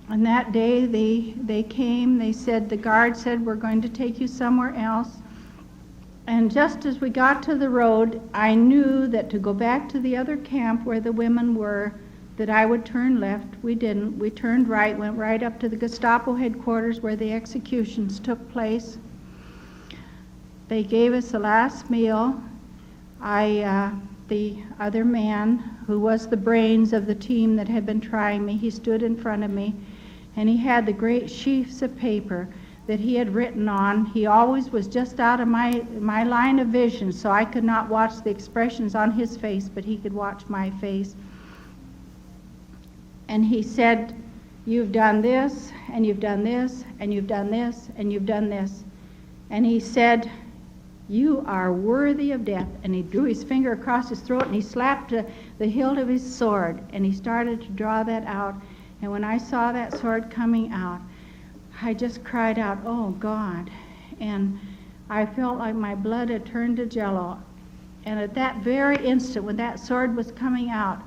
And that day they came, they said, the guard said, we're going to take you somewhere else. And just as we got to the road, I knew that to go back to the other camp where the women were, that I would turn left. We didn't. We turned right, went right up to the Gestapo headquarters where the executions took place. They gave us the last meal. The other man, who was the brains of the team that had been trying me, he stood in front of me, and he had the great sheafs of paper that he had written on. He always was just out of my line of vision, so I could not watch the expressions on his face, but he could watch my face. And he said, "You've done this, and you've done this, and you've done this, and you've done this." And he said, "You are worthy of death." And he drew his finger across his throat, and he slapped the hilt of his sword, and he started to draw that out. And when I saw that sword coming out, I just cried out, "Oh, God." And I felt like my blood had turned to jello. And at that very instant, when that sword was coming out,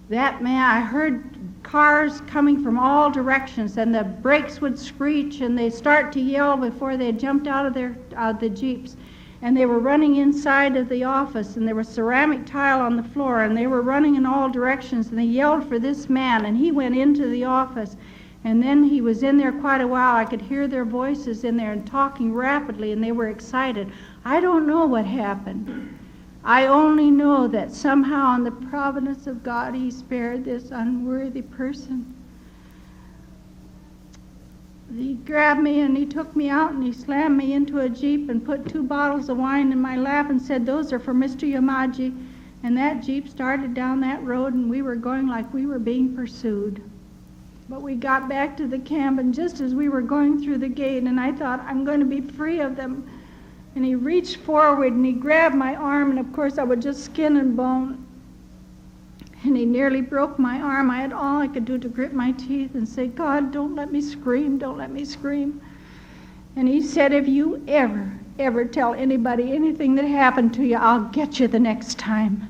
that man, I heard cars coming from all directions, and the brakes would screech, and they'd start to yell before they jumped out of the Jeeps. And they were running inside of the office, and there was ceramic tile on the floor, and they were running in all directions, and they yelled for this man, and he went into the office. And then he was in there quite a while. I could hear their voices in there and talking rapidly, and they were excited. I don't know what happened. I only know that somehow in the providence of God, he spared this unworthy person. He grabbed me and he took me out and he slammed me into a Jeep and put 2 bottles of wine in my lap and said, "Those are for Mr. Yamaji." And that Jeep started down that road, and we were going like we were being pursued. But we got back to the camp, and just as we were going through the gate, and I thought, I'm going to be free of them. And he reached forward and he grabbed my arm, and of course I was just skin and bone. And he nearly broke my arm. I had all I could do to grit my teeth and say, "God, don't let me scream, don't let me scream." And he said, "If you ever tell anybody anything that happened to you, I'll get you the next time."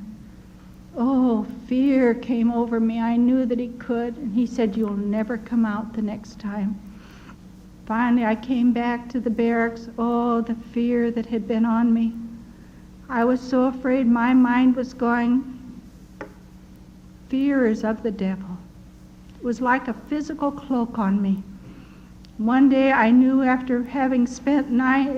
Oh, fear came over me. I knew that he could. And he said, "You'll never come out the next time." Finally, I came back to the barracks. Oh, the fear that had been on me. I was so afraid my mind was going. Fear is of the devil. It was like a physical cloak on me. One day I knew, after having spent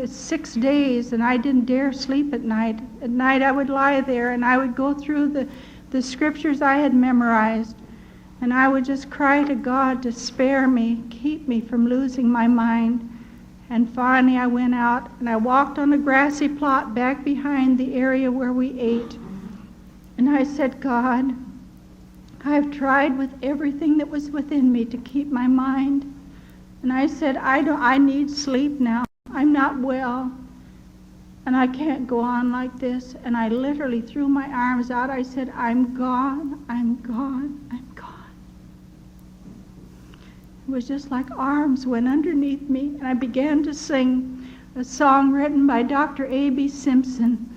6 days, and I didn't dare sleep at night. At night I would lie there and I would go through the scriptures I had memorized, and I would just cry to God to spare me, keep me from losing my mind. And finally I went out and I walked on a grassy plot back behind the area where we ate. And I said, "God, I've tried with everything that was within me to keep my mind." And I said, I need sleep now. I'm not well. And I can't go on like this. And I literally threw my arms out. I said, "I'm gone, I'm gone, I'm gone." It was just like arms went underneath me. And I began to sing a song written by Dr. A.B. Simpson.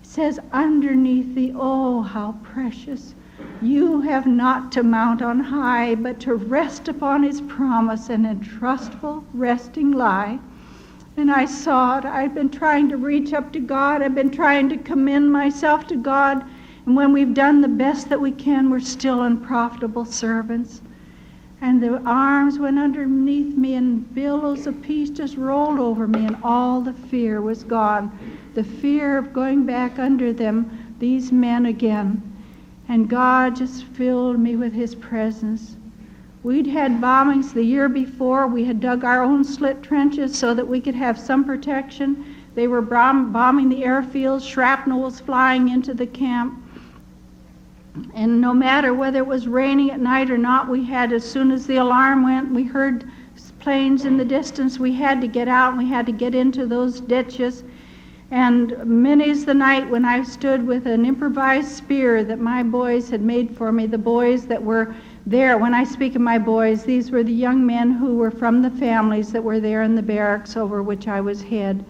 It says, "Underneath thee, oh, how precious. You have not to mount on high, but to rest upon his promise and in trustful resting lie." And I saw it. I've been trying to reach up to God. I've been trying to commend myself to God. And when we've done the best that we can, we're still unprofitable servants. And the arms went underneath me, and billows of peace just rolled over me, and all the fear was gone. The fear of going back under them, these men again. And God just filled me with his presence. We'd had bombings the year before. We had dug our own slit trenches so that we could have some protection. They were bombing the airfields. Shrapnel was flying into the camp. And no matter whether it was raining at night or not, we had, as soon as the alarm went, we heard planes in the distance, we had to get out and we had to get into those ditches. And many's the night when I stood with an improvised spear that my boys had made for me, the boys that were there. When I speak of my boys, these were the young men who were from the families that were there in the barracks over which I was head.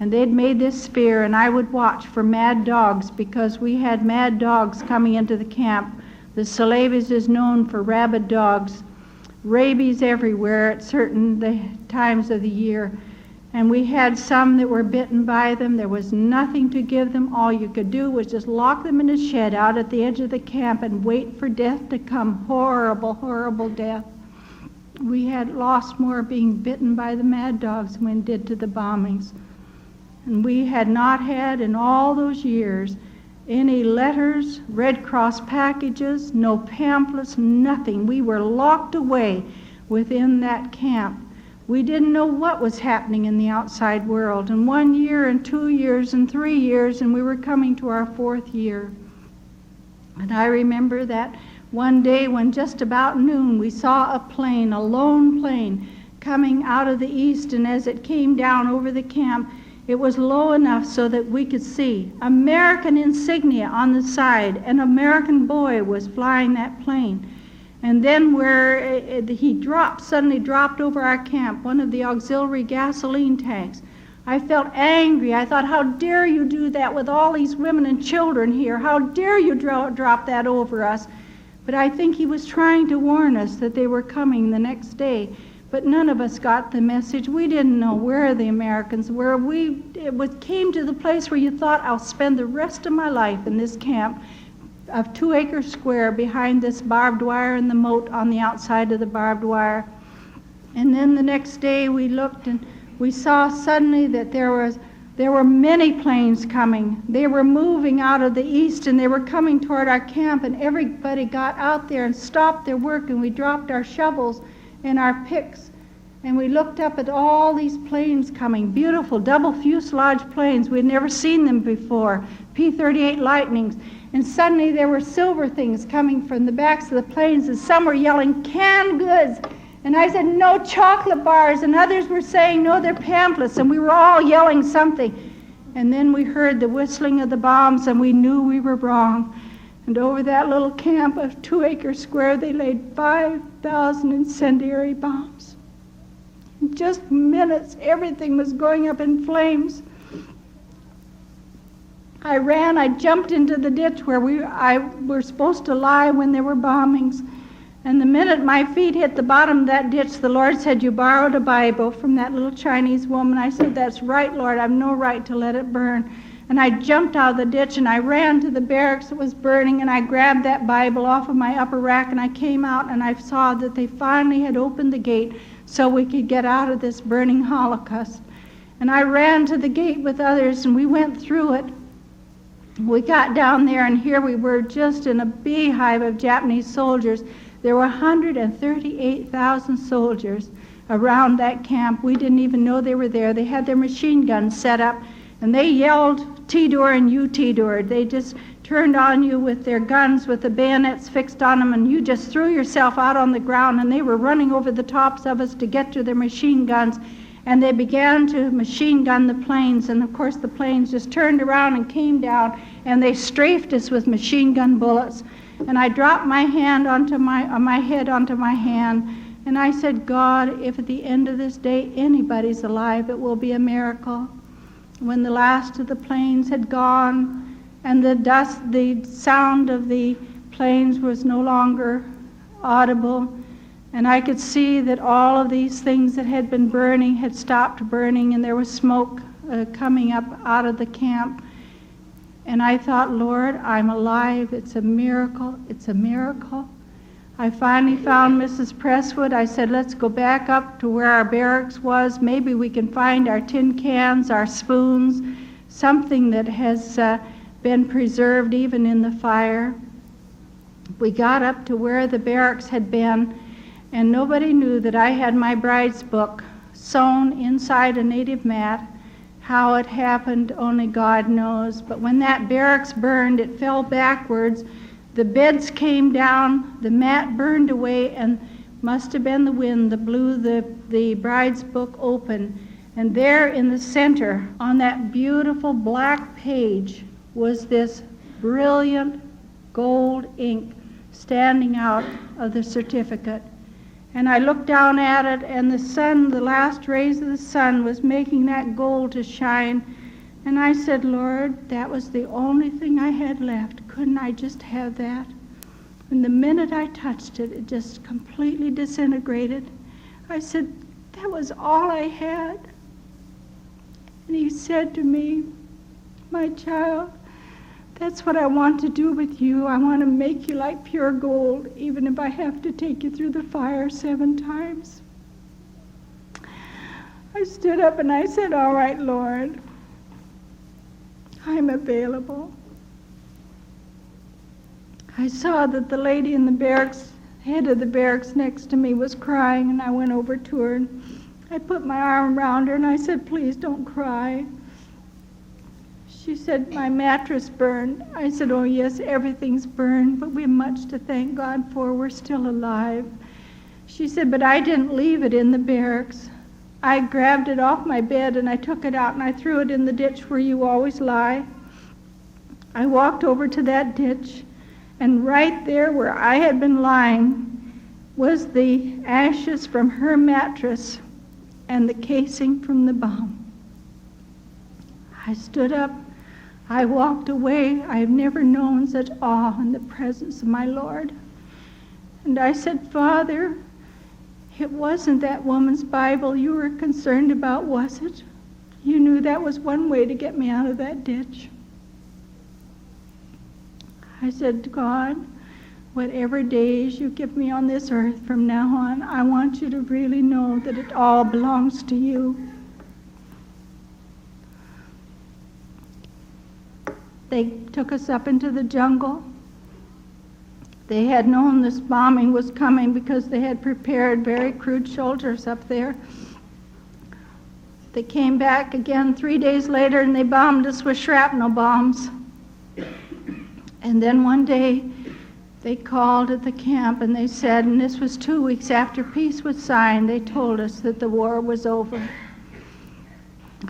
And they'd made this spear, and I would watch for mad dogs, because we had mad dogs coming into the camp. The Salavis is known for rabid dogs, rabies everywhere at certain times of the year. And we had some that were bitten by them. There was nothing to give them. All you could do was just lock them in a shed out at the edge of the camp and wait for death to come. Horrible, horrible death. We had lost more being bitten by the mad dogs than we did to the bombings. And we had not had in all those years any letters, Red Cross packages, no pamphlets, nothing. We were locked away within that camp. We didn't know what was happening in the outside world. And 1 year and 2 years and 3 years, and we were coming to our 4th year. And I remember that one day when just about noon we saw a plane, a lone plane, coming out of the east, and as it came down over the camp, it was low enough so that we could see American insignia on the side. An American boy was flying that plane. And then where he suddenly dropped over our camp, one of the auxiliary gasoline tanks. I felt angry. I thought, how dare you do that with all these women and children here? How dare you drop that over us? But I think he was trying to warn us that they were coming the next day. But none of us got the message. We didn't know where the Americans were. It came to the place where you thought, I'll spend the rest of my life in this camp of 2 acres square behind this barbed wire and the moat on the outside of the barbed wire. And then the next day we looked and we saw suddenly that there were many planes coming. They were moving out of the east and they were coming toward our camp, and everybody got out there and stopped their work, and we dropped our shovels and our picks, and we looked up at all these planes coming, beautiful double fuselage planes. We'd never seen them before, P-38 Lightnings. And suddenly there were silver things coming from the backs of the planes, and some were yelling, canned goods. And I said, no, chocolate bars. And others were saying, no, they're pamphlets. And we were all yelling something. And then we heard the whistling of the bombs, and we knew we were wrong. And over that little camp of 2 acres square, they laid 5,000 incendiary bombs. In just minutes, everything was going up in flames. I jumped into the ditch where we were supposed to lie when there were bombings. And the minute my feet hit the bottom of that ditch, the Lord said, you borrowed a Bible from that little Chinese woman. I said, that's right, Lord, I've no right to let it burn. And I jumped out of the ditch and I ran to the barracks that was burning, and I grabbed that Bible off of my upper rack, and I came out and I saw that they finally had opened the gate so we could get out of this burning holocaust. And I ran to the gate with others and we went through it. We got down there, and here we were just in a beehive of Japanese soldiers. There were 138,000 soldiers around that camp. We didn't even know they were there. They had their machine guns set up, and they yelled T-door and you T-door. They just turned on you with their guns with the bayonets fixed on them, and you just threw yourself out on the ground, and they were running over the tops of us to get to their machine guns. And they began to machine gun the planes, and of course the planes just turned around and came down, and they strafed us with machine gun bullets. And I dropped my hand onto my head onto my hand, and I said, God, if at the end of this day anybody's alive, it will be a miracle. When the last of the planes had gone, and the sound of the planes was no longer audible, and I could see that all of these things that had been burning had stopped burning, and there was smoke coming up out of the camp. And I thought, Lord, I'm alive. It's a miracle. It's a miracle. I finally found Mrs. Presswood. I said, let's go back up to where our barracks was. Maybe we can find our tin cans, our spoons, something that has been preserved even in the fire. We got up to where the barracks had been, and nobody knew that I had my bride's book sewn inside a native mat. How it happened, only God knows. But when that barracks burned, it fell backwards. The beds came down, the mat burned away, and must have been the wind that blew the bride's book open. And there in the center, on that beautiful black page, was this brilliant gold ink standing out of the certificate. And I looked down at it, and the sun, the last rays of the sun was making that gold to shine. And I said, Lord, that was the only thing I had left. Couldn't I just have that? And the minute I touched it, it just completely disintegrated. I said, that was all I had. And he said to me, "My child, that's what I want to do with you. I want to make you like pure gold, even if I have to take you through the fire 7 times." I stood up and I said, "All right, Lord, I'm available." I saw that the lady in the barracks, head of the barracks next to me, was crying, and I went over to her and I put my arm around her and I said, "Please don't cry." She said, "My mattress burned." I said, "Oh yes, everything's burned, but we have much to thank God for. We're still alive." She said, "But I didn't leave it in the barracks. I grabbed it off my bed and I took it out and I threw it in the ditch where you always lie." I walked over to that ditch, and right there where I had been lying was the ashes from her mattress and the casing from the bomb. I stood up. I walked away. I have never known such awe in the presence of my Lord. And I said, "Father, it wasn't that woman's Bible you were concerned about, was it? You knew that was one way to get me out of that ditch." I said, "God, whatever days you give me on this earth from now on, I want you to really know that it all belongs to you." They took us up into the jungle. They had known this bombing was coming because they had prepared very crude shelters up there. They came back again 3 days later and they bombed us with shrapnel bombs. And then one day they called at the camp and they said, and this was 2 weeks after peace was signed, they told us that the war was over.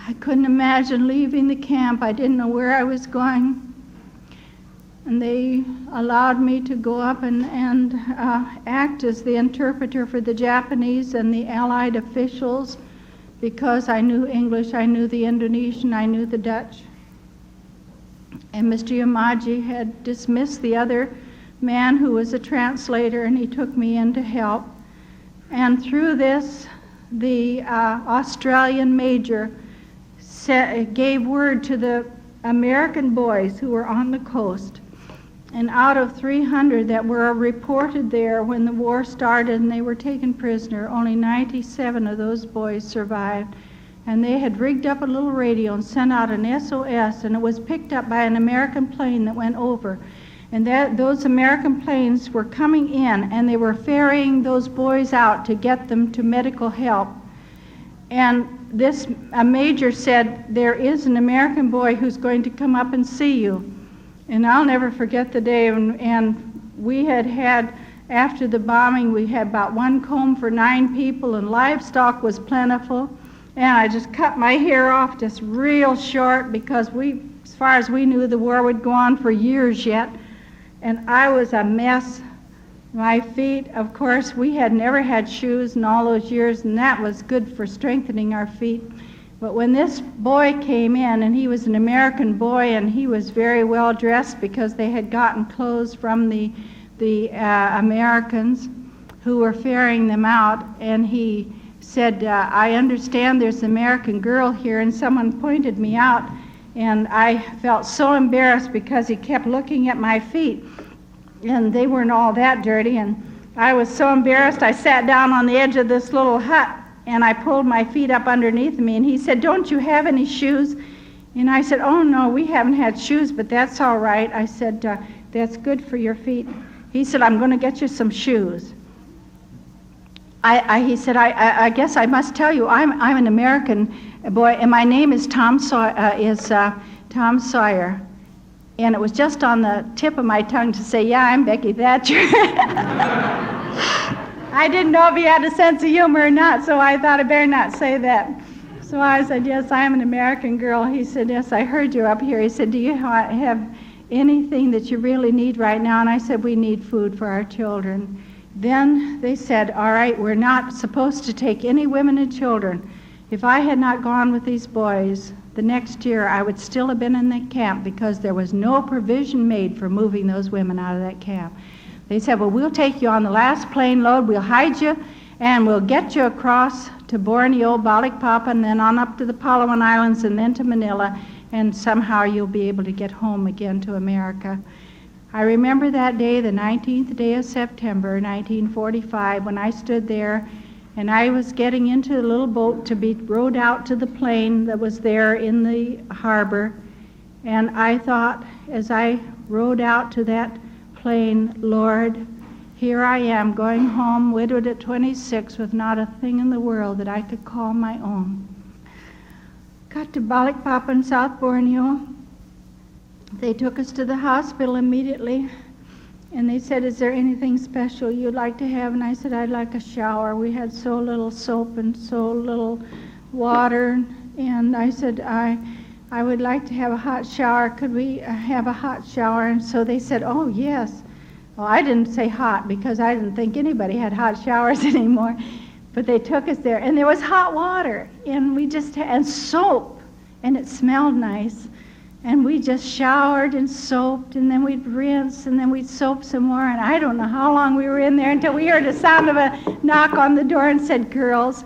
I couldn't imagine leaving the camp. I didn't know where I was going. And they allowed me to go up and act as the interpreter for the Japanese and the Allied officials because I knew English, I knew the Indonesian, I knew the Dutch. And Mr. Yamaji had dismissed the other man who was a translator, and he took me in to help. And through this, the Australian major gave word to the American boys who were on the coast. And out of 300 that were reported there when the war started and they were taken prisoner, only 97 of those boys survived. And they had rigged up a little radio and sent out an SOS, and it was picked up by an American plane that went over. And those American planes were coming in, and they were ferrying those boys out to get them to medical help. And this major said, "There is an American boy who's going to come up and see you." And I'll never forget the day, and we had, after the bombing, we had about 1 comb for 9 people, and livestock was plentiful. And I just cut my hair off just real short because as far as we knew, the war would go on for years yet. And I was a mess. My feet, of course, we had never had shoes in all those years, and that was good for strengthening our feet. But when this boy came in, and he was an American boy, and he was very well dressed because they had gotten clothes from the Americans who were ferrying them out, and he said, "I understand there's an American girl here," and someone pointed me out, and I felt so embarrassed because he kept looking at my feet, and they weren't all that dirty, and I was so embarrassed I sat down on the edge of this little hut, and I pulled my feet up underneath me, and he said, "Don't you have any shoes?" And I said, "Oh no, we haven't had shoes, but that's all right." I said, "That's good for your feet." He said, "I'm going to get you some shoes." He said, I guess I must tell you, I'm an American boy, and my name is Tom Sawyer. And it was just on the tip of my tongue to say, "Yeah, I'm Becky Thatcher." I didn't know if he had a sense of humor or not, so I thought I better not say that. So I said, "Yes, I am an American girl." He said, "Yes, I heard you up here." He said, "Do you have anything that you really need right now?" And I said, "We need food for our children." Then they said, "All right, we're not supposed to take any women and children." If I had not gone with these boys, the next year I would still have been in that camp because there was no provision made for moving those women out of that camp. They said, "Well, we'll take you on the last plane load, we'll hide you, and we'll get you across to Borneo, Balikpapan, and then on up to the Palawan Islands, and then to Manila, and somehow you'll be able to get home again to America. I remember that day, the 19th day of September, 1945, when I stood there, and I was getting into a little boat to be rowed out to the plane that was there in the harbor. And I thought, as I rowed out to that plane, Lord, here I am going home, widowed at 26, with not a thing in the world that I could call my own. Got to Balikpapan, South Borneo. They took us to the hospital immediately, and they said, is there anything special you'd like to have? And I said, I'd like a shower. We had so little soap and so little water, and I said, I would like to have a hot shower. Could we have a hot shower? And so they said, oh, yes. Well, I didn't say hot because I didn't think anybody had hot showers anymore. But they took us there, and there was hot water, and and soap, and it smelled nice. And we just showered and soaped, and then we'd rinse, and then we'd soap some more. And I don't know how long we were in there until we heard a sound of a knock on the door and said, girls,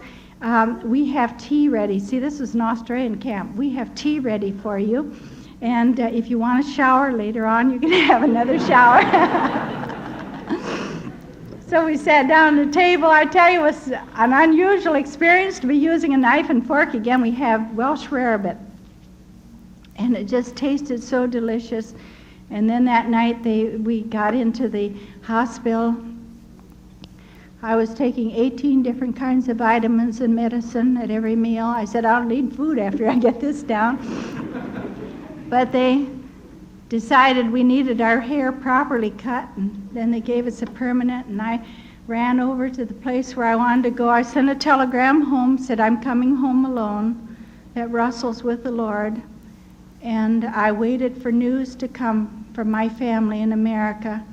we have tea ready. See, this was an Australian camp. We have tea ready for you. And if you want a shower later on, you can have another shower. So we sat down at the table. I tell you, it was an unusual experience to be using a knife and fork. Again, we have Welsh rarebit. And it just tasted so delicious. And then that night we got into the hospital. I was taking 18 different kinds of vitamins and medicine at every meal. I said, I'll need food after I get this down. But they decided we needed our hair properly cut, and then they gave us a permanent, and I ran over to the place where I wanted to go. I sent a telegram home, said, I'm coming home alone, that Russell's with the Lord. And I waited for news to come from my family in America.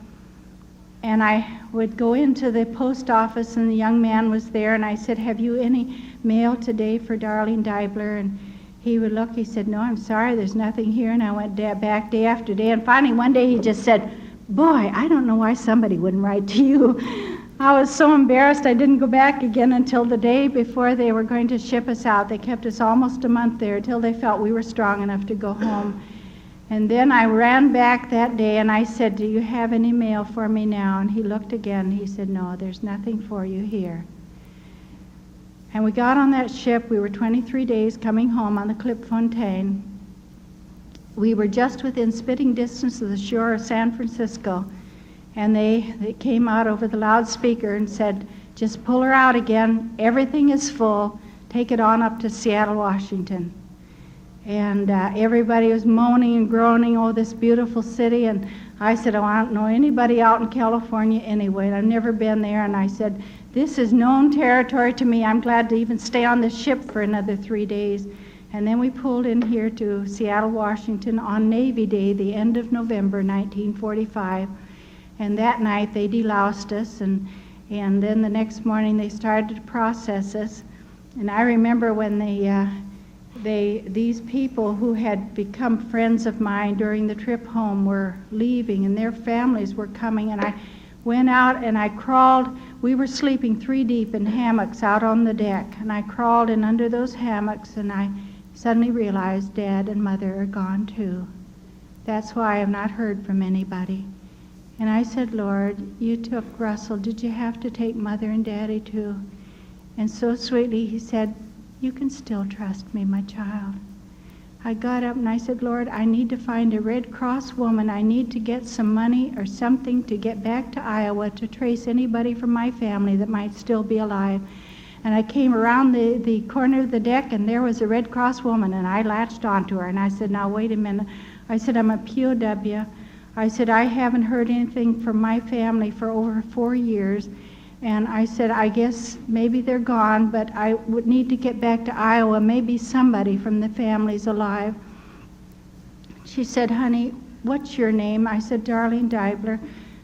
And I would go into the post office, and the young man was there, and I said, have you any mail today for Darlene Deibler? And he would look, he said, no, I'm sorry, there's nothing here. And I went back day after day, and finally one day he just said, boy, I don't know why somebody wouldn't write to you. I was so embarrassed I didn't go back again until the day before they were going to ship us out. They kept us almost a month there until they felt we were strong enough to go home. And then I ran back that day, and I said, do you have any mail for me now? And he looked again. He said, no, there's nothing for you here. And we got on that ship. We were 23 days coming home on the Klipfontein. We were just within spitting distance of the shore of San Francisco. And they came out over the loudspeaker and said, just pull her out again. Everything is full. Take it on up to Seattle, Washington. And everybody was moaning and groaning, oh, this beautiful city. And I said, oh, I don't know anybody out in California anyway, and I've never been there. And I said, this is known territory to me. I'm glad to even stay on the ship for another 3 days. And then we pulled in here to Seattle, Washington on Navy Day, the end of November 1945. And that night they deloused us, and then the next morning they started to process us. And I remember when these people who had become friends of mine during the trip home were leaving, and their families were coming, and I went out and I crawled. We were sleeping 3 deep in hammocks out on the deck, and I crawled in under those hammocks, and I suddenly realized Dad and Mother are gone too. That's why I have not heard from anybody. And I said, Lord, you took Russell. Did you have to take Mother and Daddy too? And so sweetly he said, you can still trust me, my child. I got up and I said, Lord, I need to find a Red Cross woman. I need to get some money or something to get back to Iowa to trace anybody from my family that might still be alive. And I came around the corner of the deck, and there was a Red Cross woman, and I latched onto her, and I said, now wait a minute. I said, I'm a POW. I said, I haven't heard anything from my family for over 4 years. And I said, I guess maybe they're gone, but I would need to get back to Iowa. Maybe somebody from the family's alive. She said, honey, what's your name? I said, Darlene Deibler.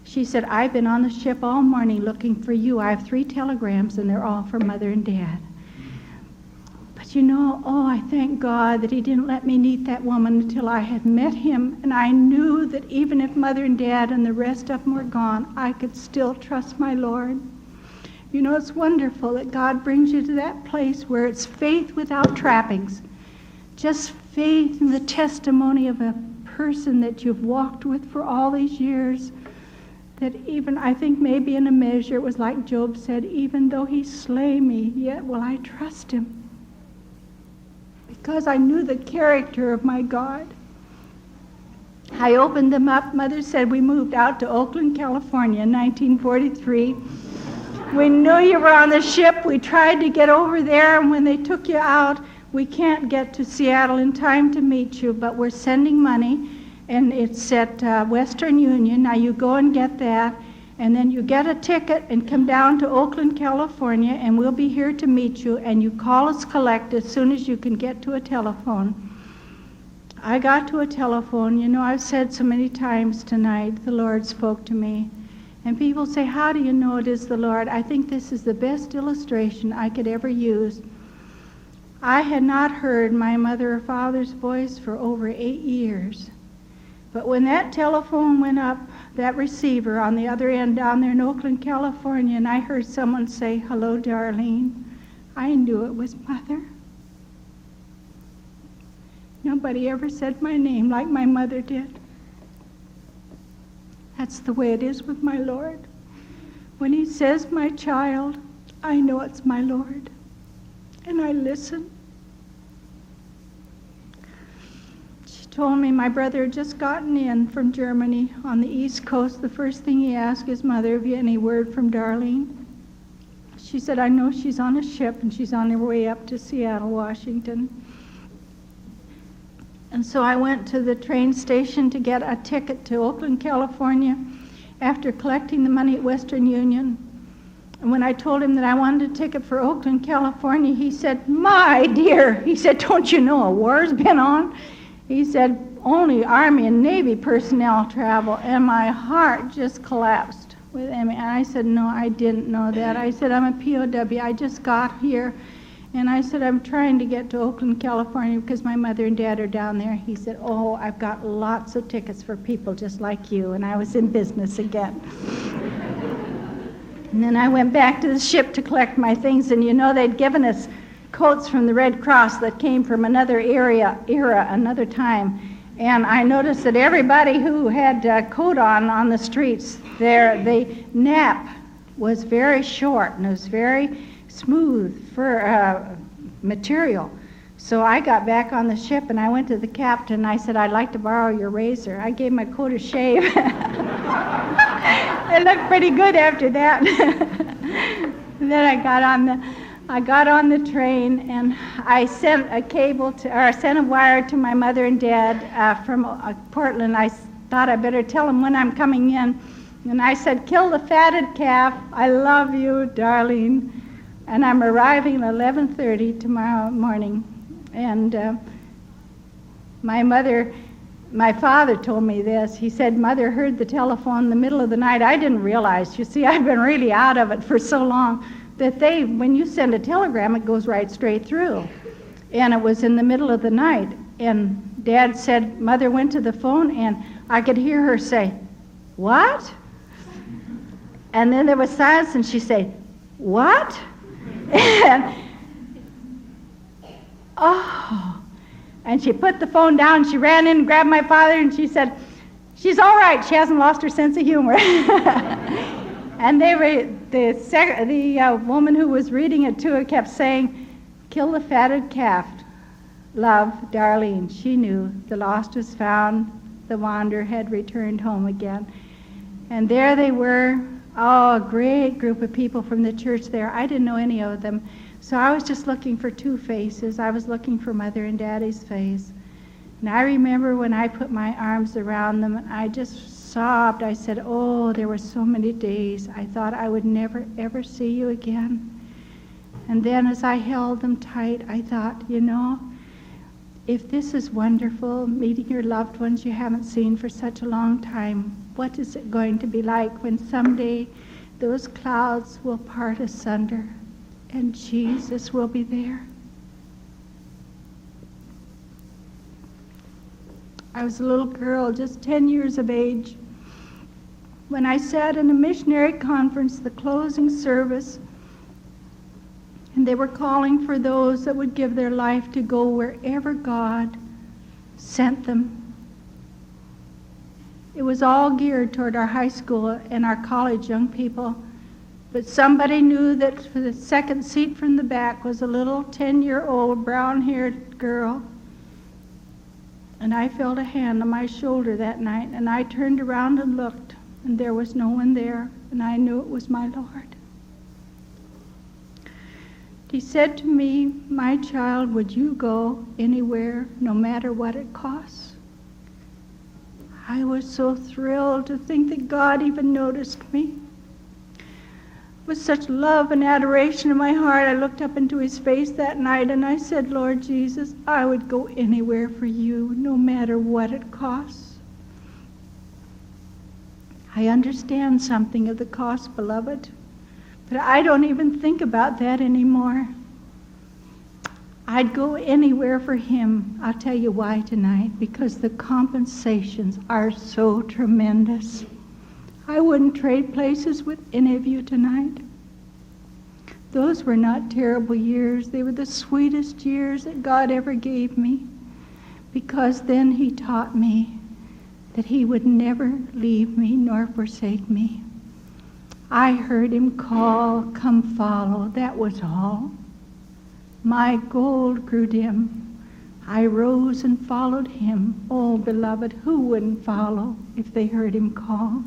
She said, I've been on the ship all morning looking for you. I have 3 telegrams, and they're all for Mother and Dad. But you know, oh, I thank God that he didn't let me meet that woman until I had met him, and I knew that even if Mother and Dad and the rest of them were gone, I could still trust my Lord. You know, it's wonderful that God brings you to that place where it's faith without trappings. Just faith in the testimony of a person that you've walked with for all these years. That even, I think maybe in a measure, it was like Job said, even though he slay me, yet will I trust him. Because I knew the character of my God. I opened them up. Mother said we moved out to Oakland, California in 1943. We knew you were on the ship. We tried to get over there, and when they took you out, we can't get to Seattle in time to meet you, but we're sending money, and it's at Western Union. Now you go and get that, and then you get a ticket and come down to Oakland, California, and we'll be here to meet you, and you call us collect as soon as you can get to a telephone. I got to a telephone. You know, I've said so many times tonight, the Lord spoke to me. And people say, how do you know it is the Lord? I think this is the best illustration I could ever use. I had not heard my mother or father's voice for over 8 years. But when that telephone went up, that receiver on the other end down there in Oakland, California, and I heard someone say, hello, Darlene, I knew it was Mother. Nobody ever said my name like my mother did. That's the way it is with my Lord. When he says, my child, I know it's my Lord. And I listen. She told me my brother had just gotten in from Germany on the East Coast. The first thing he asked his mother, have you any word from Darlene? She said, I know she's on a ship and she's on her way up to Seattle, Washington. And so I went to the train station to get a ticket to Oakland, California after collecting the money at Western Union. And when I told him that I wanted a ticket for Oakland, California, he said, my dear, he said, don't you know a war's been on? He said, only Army and Navy personnel travel. And my heart just collapsed with him. And I said, no, I didn't know that. I said, I'm a POW. I just got here. And I said, I'm trying to get to Oakland, California because my mother and dad are down there. He said, oh, I've got lots of tickets for people just like you. And I was in business again. And then I went back to the ship to collect my things. And you know, they'd given us coats from the Red Cross that came from another era, another time. And I noticed that everybody who had a coat on the streets there, the nap was very short and it was very smooth for material. So I got back on the ship and I went to the captain and I said, I'd like to borrow your razor. I gave my coat a shave. It looked pretty good after that. And then I got on the train and I sent a wire to my mother and dad from Portland. I thought I better tell them when I'm coming in. And I said, kill the fatted calf. I love you, Darlene. And I'm arriving at 11:30 tomorrow morning. And my father told me this. He said, Mother heard the telephone in the middle of the night. I didn't realize. You see, I've been really out of it for so long that when you send a telegram, it goes right straight through. And it was in the middle of the night. And Dad said, Mother went to the phone and I could hear her say, what? And then there was silence and she said, what? And, and she put the phone down, she ran in and grabbed my father and she said, she's all right, she hasn't lost her sense of humor. And the woman who was reading it to her kept saying, kill the fatted calf, love, Darlene. She knew the lost was found, the wanderer had returned home again. And there they were. Oh, a great group of people from the church there. I didn't know any of them. So I was just looking for two faces. I was looking for Mother and Daddy's face. And I remember when I put my arms around them, and I just sobbed. I said, oh, there were so many days I thought I would never, ever see you again. And then as I held them tight, I thought, you know, if this is wonderful, meeting your loved ones you haven't seen for such a long time, what is it going to be like when someday those clouds will part asunder and Jesus will be there? I was a little girl, just 10 years of age, when I sat in a missionary conference, the closing service, And they were calling for those that would give their life to go wherever God sent them. It was all geared toward our high school and our college young people. But somebody knew that for the second seat from the back was a little 10-year-old brown-haired girl. And I felt a hand on my shoulder that night, and I turned around and looked, and there was no one there, and I knew it was my Lord. He said to me, "My child, would you go anywhere, no matter what it costs?" I was so thrilled to think that God even noticed me. With such love and adoration in my heart, I looked up into his face that night and I said, "Lord Jesus, I would go anywhere for you, no matter what it costs." I understand something of the cost, beloved, but I don't even think about that anymore. I'd go anywhere for him. I'll tell you why tonight, because the compensations are so tremendous. I wouldn't trade places with any of you tonight. Those were not terrible years. They were the sweetest years that God ever gave me, because then he taught me that he would never leave me nor forsake me. I heard him call, "Come follow." That was all. My gold grew dim. I rose and followed him. Oh, beloved, who wouldn't follow if they heard him call?